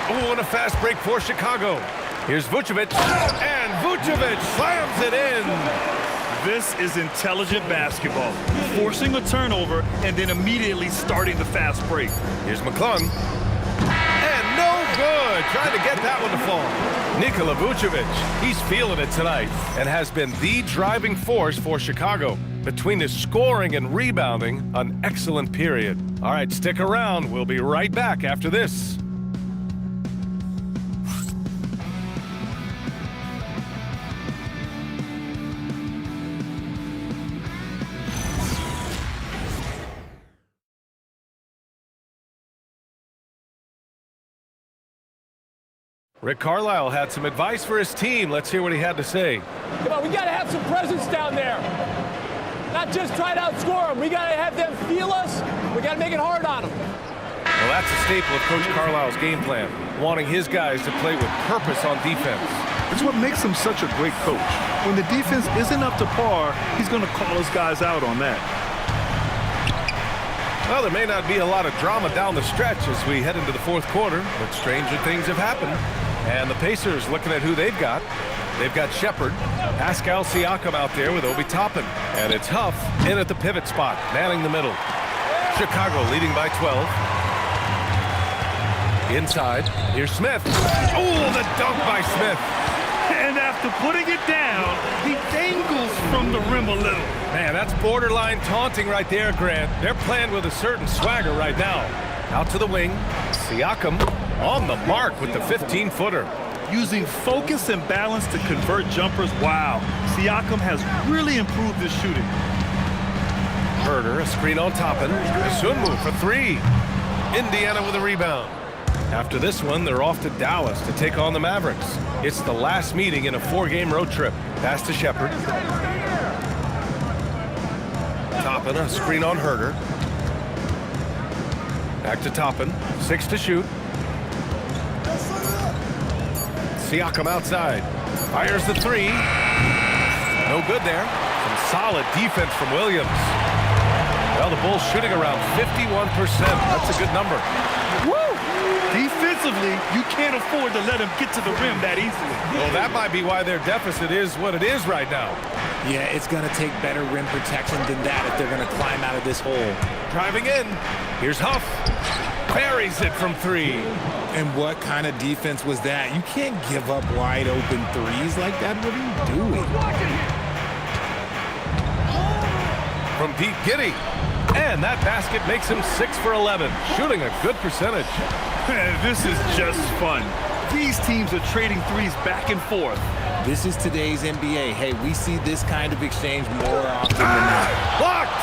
[SPEAKER 1] Oh, and a fast break for Chicago. Here's Vucevic. And Vucevic slams it in.
[SPEAKER 4] This is intelligent basketball. Forcing a turnover and then immediately starting the fast break.
[SPEAKER 1] Here's McClung. And no good. Trying to get that one to fall. Nikola Vucevic. He's feeling it tonight and has been the driving force for Chicago. Between his scoring and rebounding, an excellent period. All right, stick around. We'll be right back after this. Rick Carlisle had some advice for his team. Let's hear what he had to say.
[SPEAKER 6] Come on, we got to have some presence down there. Not just try to outscore them. We got to have them feel us. We got to make it hard on them.
[SPEAKER 1] Well, that's a staple of Coach Carlisle's game plan, wanting his guys to play with purpose on defense.
[SPEAKER 4] It's what makes him such a great coach. When the defense isn't up to par, he's going to call his guys out on that.
[SPEAKER 1] Well, there may not be a lot of drama down the stretch as we head into the fourth quarter, but stranger things have happened. And the Pacers looking at who they've got. They've got Shepherd, Pascal Siakam out there with Obi Toppin. And it's Huff in at the pivot spot, manning the middle. Chicago leading by 12. Inside, here's Smith. Oh, the dunk by Smith.
[SPEAKER 4] And after putting it down, he dangles from the rim a little.
[SPEAKER 1] Man, that's borderline taunting right there, Grant. They're playing with a certain swagger right now. Out to the wing, Siakam on the mark with the 15-footer.
[SPEAKER 4] Using focus and balance to convert jumpers, wow. Siakam has really improved his shooting.
[SPEAKER 1] Herder, a screen on Toppin. Sunmu for three. Indiana with a rebound. After this one, they're off to Dallas to take on the Mavericks. It's the last meeting in a 4-game road trip. Pass to Shepherd. Toppin, a screen on Herder. Back to Toppin. 6 to shoot. Siakam outside. Fires the three. No good there. Some solid defense from Williams. Well, the Bulls shooting around 51%. That's a good number.
[SPEAKER 4] Woo! Defensively, you can't afford to let him get to the rim that easily.
[SPEAKER 1] Well, that might be why their deficit is what it is right now.
[SPEAKER 3] Yeah, it's going to take better rim protection than that if they're going to climb out of this hole.
[SPEAKER 1] Driving in. Here's Huff. Buries it from three.
[SPEAKER 3] And what kind of defense was that? You can't give up wide open threes like that. What are you doing?
[SPEAKER 1] From Pete Giddy. And that basket makes him 6 for 11, shooting a good percentage.
[SPEAKER 4] This is just fun. These teams are trading threes back and forth.
[SPEAKER 3] This is today's NBA. Hey, we see this kind of exchange more often than not.
[SPEAKER 1] Blocked!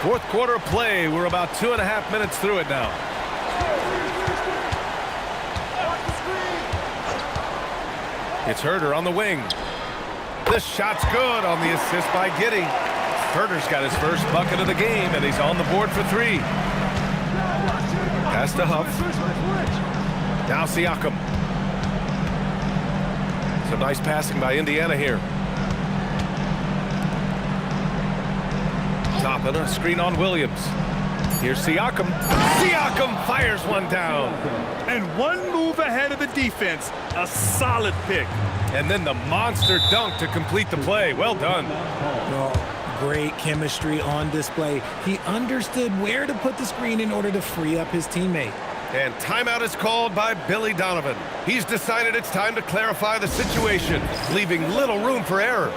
[SPEAKER 1] Fourth quarter of play. We're about 2.5 minutes through it now. It's Herder on the wing. The shot's good on the assist by Giddey. Herder's got his first bucket of the game, and he's on the board for three. Pass to Huff. Now Siakam. Some nice passing by Indiana here. Toppin, a screen on Williams. Here's Siakam. Siakam fires one down.
[SPEAKER 4] And one move ahead of the defense. A solid pick.
[SPEAKER 1] And then the monster dunk to complete the play. Well done.
[SPEAKER 3] Well, great chemistry on display. He understood where to put the screen in order to free up his teammate.
[SPEAKER 1] And timeout is called by Billy Donovan. He's decided it's time to clarify the situation, leaving little room for error.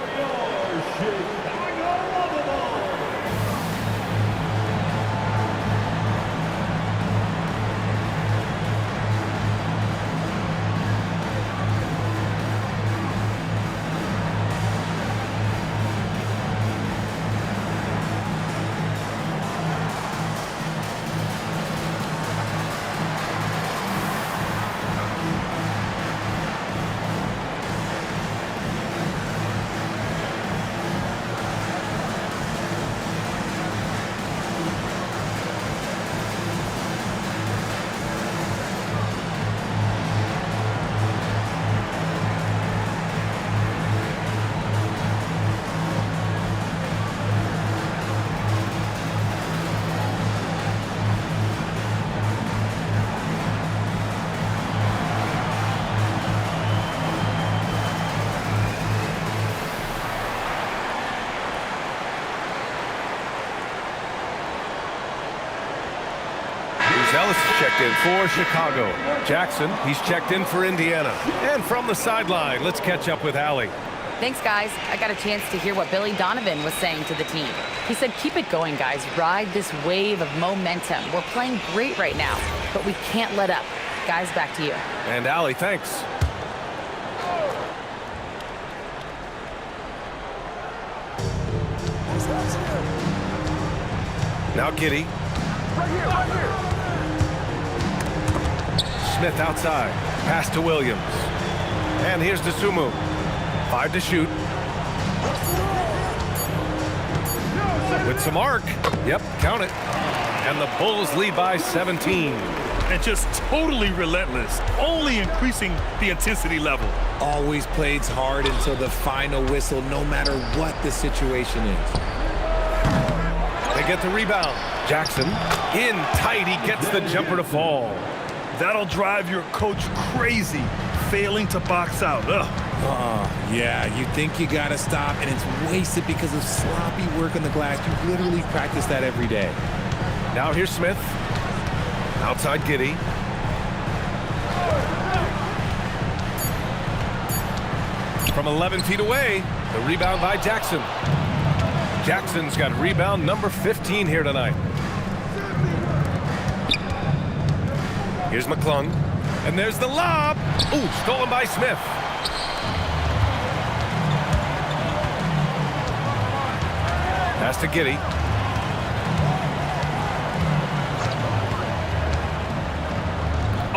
[SPEAKER 1] Ellis is checked in for Chicago. Jackson, he's checked in for Indiana. And from the sideline, let's catch up with Allie.
[SPEAKER 5] Thanks, guys. I got a chance to hear what Billy Donovan was saying to the team. He said, keep it going, guys. Ride this wave of momentum. We're playing great right now, but we can't let up. Guys, back to you.
[SPEAKER 1] And Allie, thanks. Now Giddey. Smith outside. Pass to Williams. And here's Dosunmu. 5 to shoot. With some arc. Yep, count it. And the Bulls lead by 17.
[SPEAKER 4] And just totally relentless, only increasing the intensity level.
[SPEAKER 3] Always plays hard until the final whistle, no matter what the situation is.
[SPEAKER 1] They get the rebound. Jackson in tight. He gets the jumper to fall.
[SPEAKER 4] That'll drive your coach crazy, failing to box out. Ugh.
[SPEAKER 3] Yeah, you think you got to stop, and it's wasted because of sloppy work on the glass. You literally practice that every day.
[SPEAKER 1] Now here's Smith. Outside Giddey. From 11 feet away, the rebound by Jackson. Jackson's got rebound number 15 here tonight. Here's McClung. And there's the lob. Ooh, stolen by Smith. Pass to Giddey.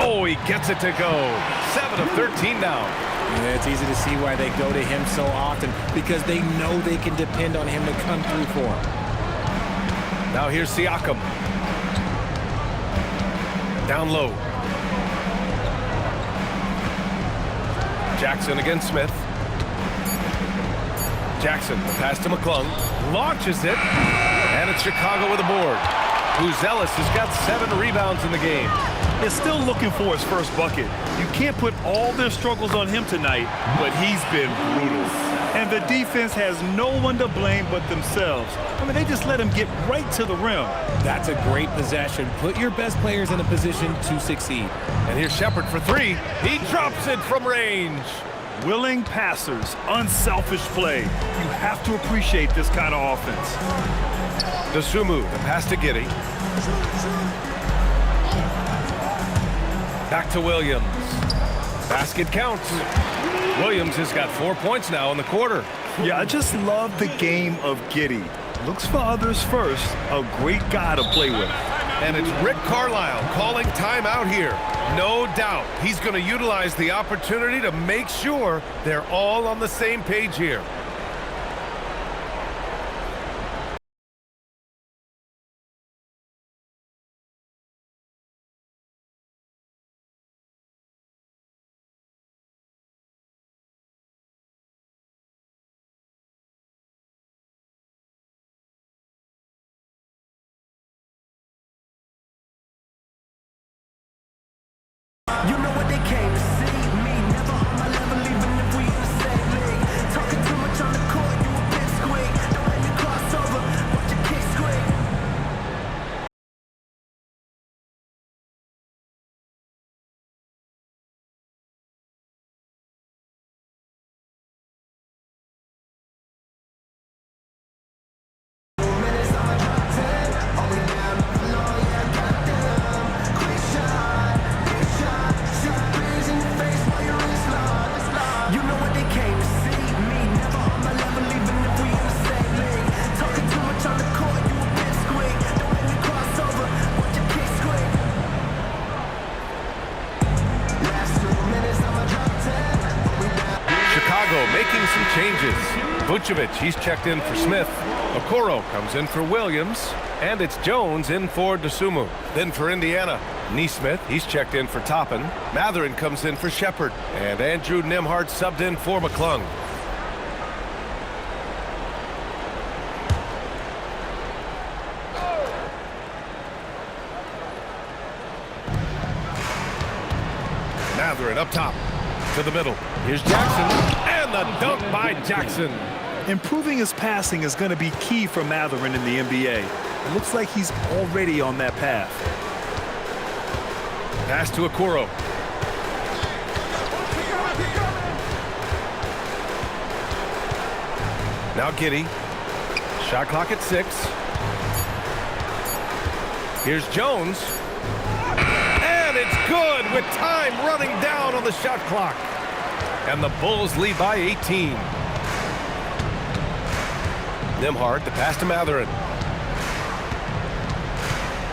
[SPEAKER 1] Oh, he gets it to go. 7 of 13 now.
[SPEAKER 3] Yeah, it's easy to see why they go to him so often, because they know they can depend on him to come through for them.
[SPEAKER 1] Now here's Siakam. Down low. Jackson against Smith. Jackson, the pass to McClung. Launches it. And it's Chicago with a board. Buzelis has got 7 rebounds in the game.
[SPEAKER 4] Is still looking for his first bucket. You can't put all their struggles on him tonight, but he's been brutal. And the defense has no one to blame but themselves. I mean, they just let him get right to the rim.
[SPEAKER 3] That's a great possession. Put your best players in a position to succeed.
[SPEAKER 1] And here's Shepard for 3. He drops it from range.
[SPEAKER 4] Willing passers, unselfish play. You have to appreciate this kind of offense.
[SPEAKER 1] Dosunmu, the pass to Giddey. Back to Williams. Basket counts. Williams has got 4 points now in the quarter.
[SPEAKER 4] Yeah, I just love the game of Giddey. Looks for others first. A great guy to play with.
[SPEAKER 1] And it's Rick Carlisle calling timeout here. No doubt he's going to utilize the opportunity to make sure they're all on the same page here.
[SPEAKER 10] You know what they came to see? Me, never on my level, even if we in the same league. Talking too much on the court, you a bit squeak. Don't let me cross over, watch your kick squeak.
[SPEAKER 1] Making some changes. Vucevic, he's checked in for Smith. Okoro comes in for Williams. And it's Jones in for Dosunmu. Then for Indiana, Nesmith, he's checked in for Toppin. Mathurin comes in for Shepard. And Andrew Nembhard subbed in for McClung. Mathurin up top to the middle. Here's Jackson. And the dunk by Jackson.
[SPEAKER 4] Improving his passing is going to be key for Mathurin in the NBA. It looks like he's already on that path.
[SPEAKER 1] Pass to Okoro. Now Giddey. Shot clock at 6. Here's Jones. And it's good with time running down on the shot clock. And the Bulls lead by 18. Nembhard, the pass to Mathurin.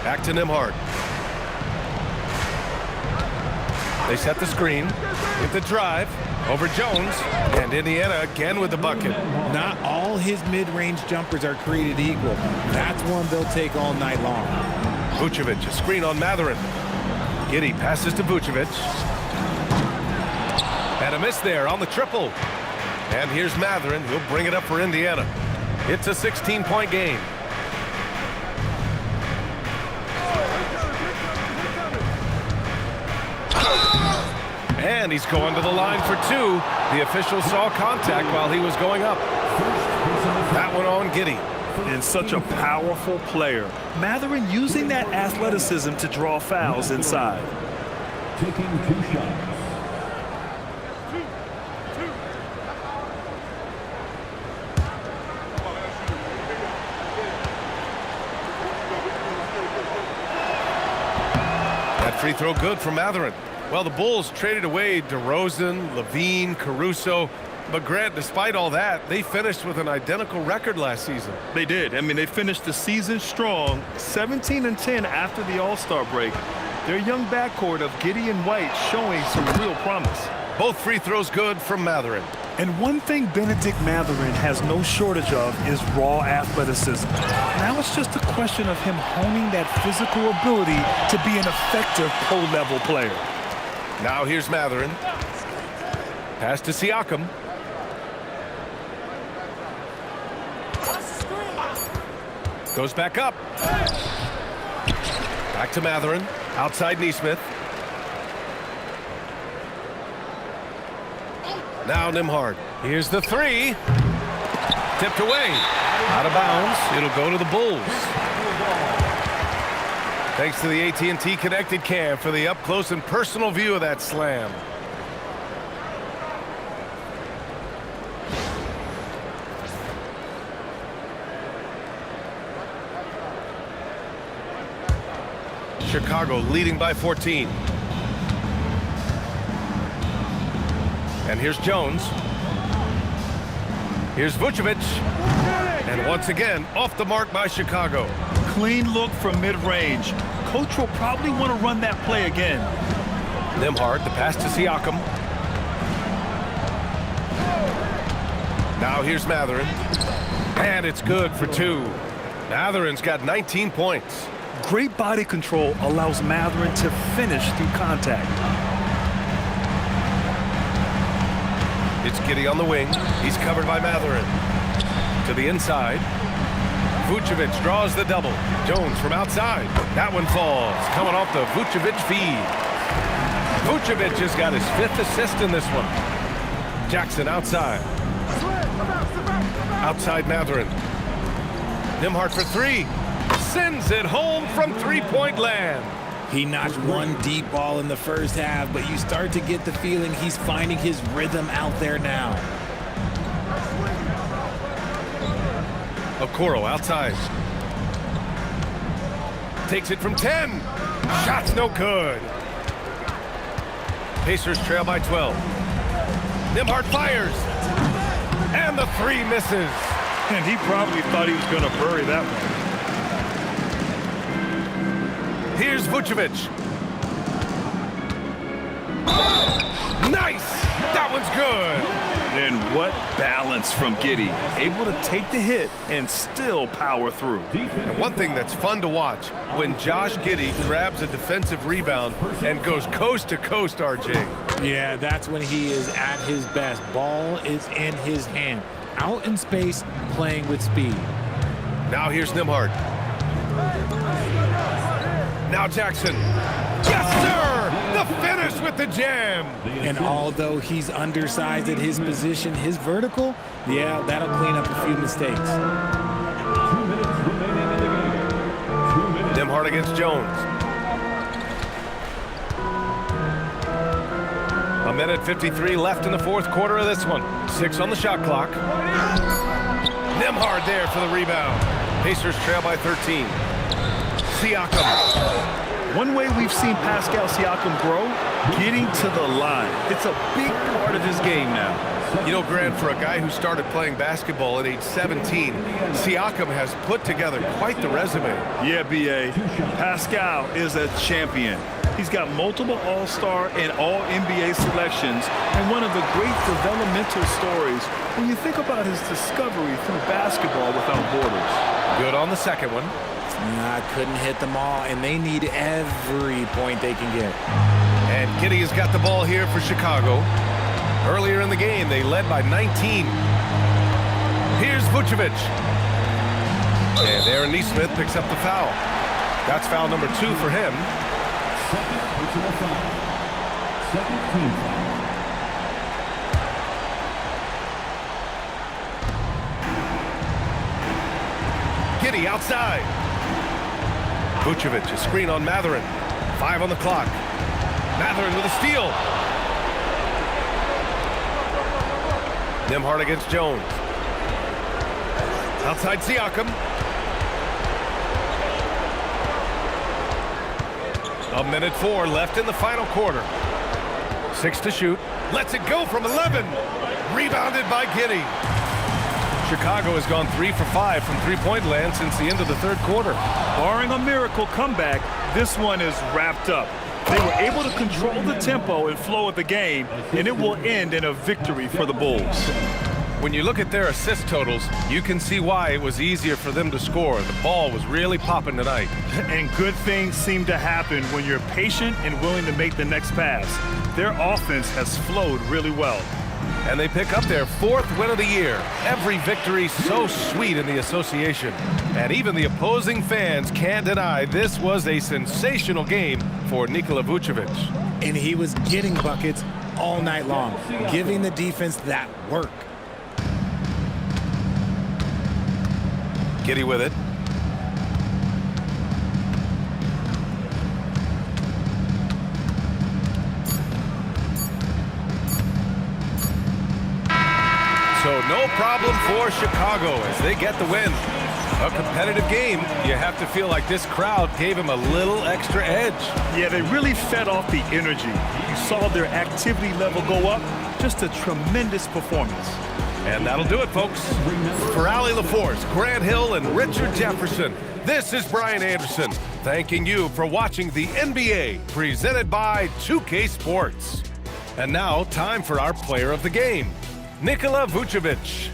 [SPEAKER 1] Back to Nembhard. They set the screen with the drive over Jones, and Indiana again with the bucket.
[SPEAKER 3] Not all his mid-range jumpers are created equal. That's one they'll take all night long.
[SPEAKER 1] Vucevic, a screen on Mathurin. Giddey passes to Vucevic. And a miss there on the triple. And here's Mathurin. He'll bring it up for Indiana. It's a 16-point game. And he's going to the line for two. The official saw contact while he was going up. That one on Giddey.
[SPEAKER 4] And such a powerful player. Mathurin using that athleticism to draw fouls inside.
[SPEAKER 11] Taking 2 shots.
[SPEAKER 1] That free throw good for Mathurin. Well, the Bulls traded away DeRozan, Levine, Caruso. But, Grant, despite all that, they finished with an identical record last season.
[SPEAKER 4] They did. I mean, they finished the season strong, 17-10 after the All-Star break. Their young backcourt of Giddey and White showing some real promise.
[SPEAKER 1] Both free throws good from Mathurin.
[SPEAKER 4] And one thing Benedict Mathurin has no shortage of is raw athleticism. Now it's just a question of him honing that physical ability to be an effective pro-level player.
[SPEAKER 1] Now here's Mathurin. Pass to Siakam. Goes back up. Back to Mathurin. Outside Nesmith. Now Nembhard. Here's the three. Tipped away. Out of bounds. It'll go to the Bulls. Thanks to the AT&T Connected Cam for the up-close and personal view of that slam. Chicago leading by 14. And here's Jones. Here's Vucevic. And once again, off the mark by Chicago.
[SPEAKER 4] Clean look from mid-range. Coach will probably want to run that play again.
[SPEAKER 1] Nembhard, the pass to Siakam. Now here's Mathurin. And it's good for two. Mathurin's got 19 points.
[SPEAKER 4] Great body control allows Mathurin to finish through contact.
[SPEAKER 1] It's Giddey on the wing. He's covered by Mathurin. To the inside. Vucevic draws the double. Jones from outside. That one falls. Coming off the Vucevic feed. Vucevic has got his 5th assist in this one. Jackson outside. Outside Mathurin. Nembhard for three. Sends it home from three-point land.
[SPEAKER 3] He notched one deep ball in the first half, but you start to get the feeling he's finding his rhythm out there now.
[SPEAKER 1] Okoro outside. Takes it from 10. Shot's no good. Pacers trail by 12. Nembhard fires. And the three misses.
[SPEAKER 4] And he probably thought he was going to bury that one.
[SPEAKER 1] Here's Vucevic. Nice! That one's good.
[SPEAKER 4] And what balance from Giddey. Able to take the hit and still power through.
[SPEAKER 1] And one thing that's fun to watch, when Josh Giddey grabs a defensive rebound and goes coast to coast, RJ.
[SPEAKER 3] Yeah, that's when he is at his best. Ball is in his hand. Out in space, playing with speed.
[SPEAKER 1] Now here's Nembhard. Now Jackson. Yes, sir! The finish with the jam.
[SPEAKER 3] And although he's undersized at his position, his vertical, yeah, that'll clean up a few mistakes.
[SPEAKER 11] 2 minutes remaining in the game. 2 minutes.
[SPEAKER 1] Nembhard against Jones. A minute 53 left in the fourth quarter of this one. 6 on the shot clock. Nembhard there for the rebound. Pacers trail by 13. Siakam.
[SPEAKER 4] One way we've seen Pascal Siakam grow, getting to the line. It's a big part of his game now.
[SPEAKER 1] You know, Grant, for a guy who started playing basketball at age 17, Siakam has put together quite the resume.
[SPEAKER 4] Yeah, B.A. Pascal is a champion. He's got multiple All-Star and All-NBA selections and one of the great developmental stories when you think about his discovery through basketball without borders.
[SPEAKER 1] Good on the second one.
[SPEAKER 3] I couldn't hit them all, and they need every point they can get.
[SPEAKER 1] And Giddey has got the ball here for Chicago. Earlier in the game, they led by 19. Here's Vucevic. And Aaron Nesmith picks up the foul. That's foul number 2 for him.
[SPEAKER 11] Second personal foul. Second team foul.
[SPEAKER 1] Giddey outside. Vucevic, a screen on Mathurin. 5 on the clock. Mathurin with a steal. Nembhard against Jones. Outside Siakam. A minute 4 left in the final quarter. 6 to shoot. Lets it go from 11. Rebounded by Giddey. Chicago has gone 3 for 5 from three-point land since the end of the third quarter.
[SPEAKER 4] Barring a miracle comeback, this one is wrapped up. They were able to control the tempo and flow of the game, and it will end in a victory for the Bulls.
[SPEAKER 1] When you look at their assist totals, you can see why it was easier for them to score. The ball was really popping tonight.
[SPEAKER 4] And good things seem to happen when you're patient and willing to make the next pass. Their offense has flowed really well.
[SPEAKER 1] And they pick up their 4th win of the year. Every victory so sweet in the association. And even the opposing fans can't deny this was a sensational game for Nikola Vucevic.
[SPEAKER 3] And he was getting buckets all night long, giving the defense that work.
[SPEAKER 1] Giddey with it. So no problem for Chicago as they get the win. A competitive game. You have to feel like this crowd gave him a little extra edge.
[SPEAKER 4] Yeah, they really fed off the energy. You saw their activity level go up. Just a tremendous performance.
[SPEAKER 1] And that'll do it, folks. For Allie LaForce, Grant Hill, and Richard Jefferson, this is Brian Anderson, thanking you for watching the NBA, presented by 2K Sports. And now, time for our player of the game, Nikola Vucevic.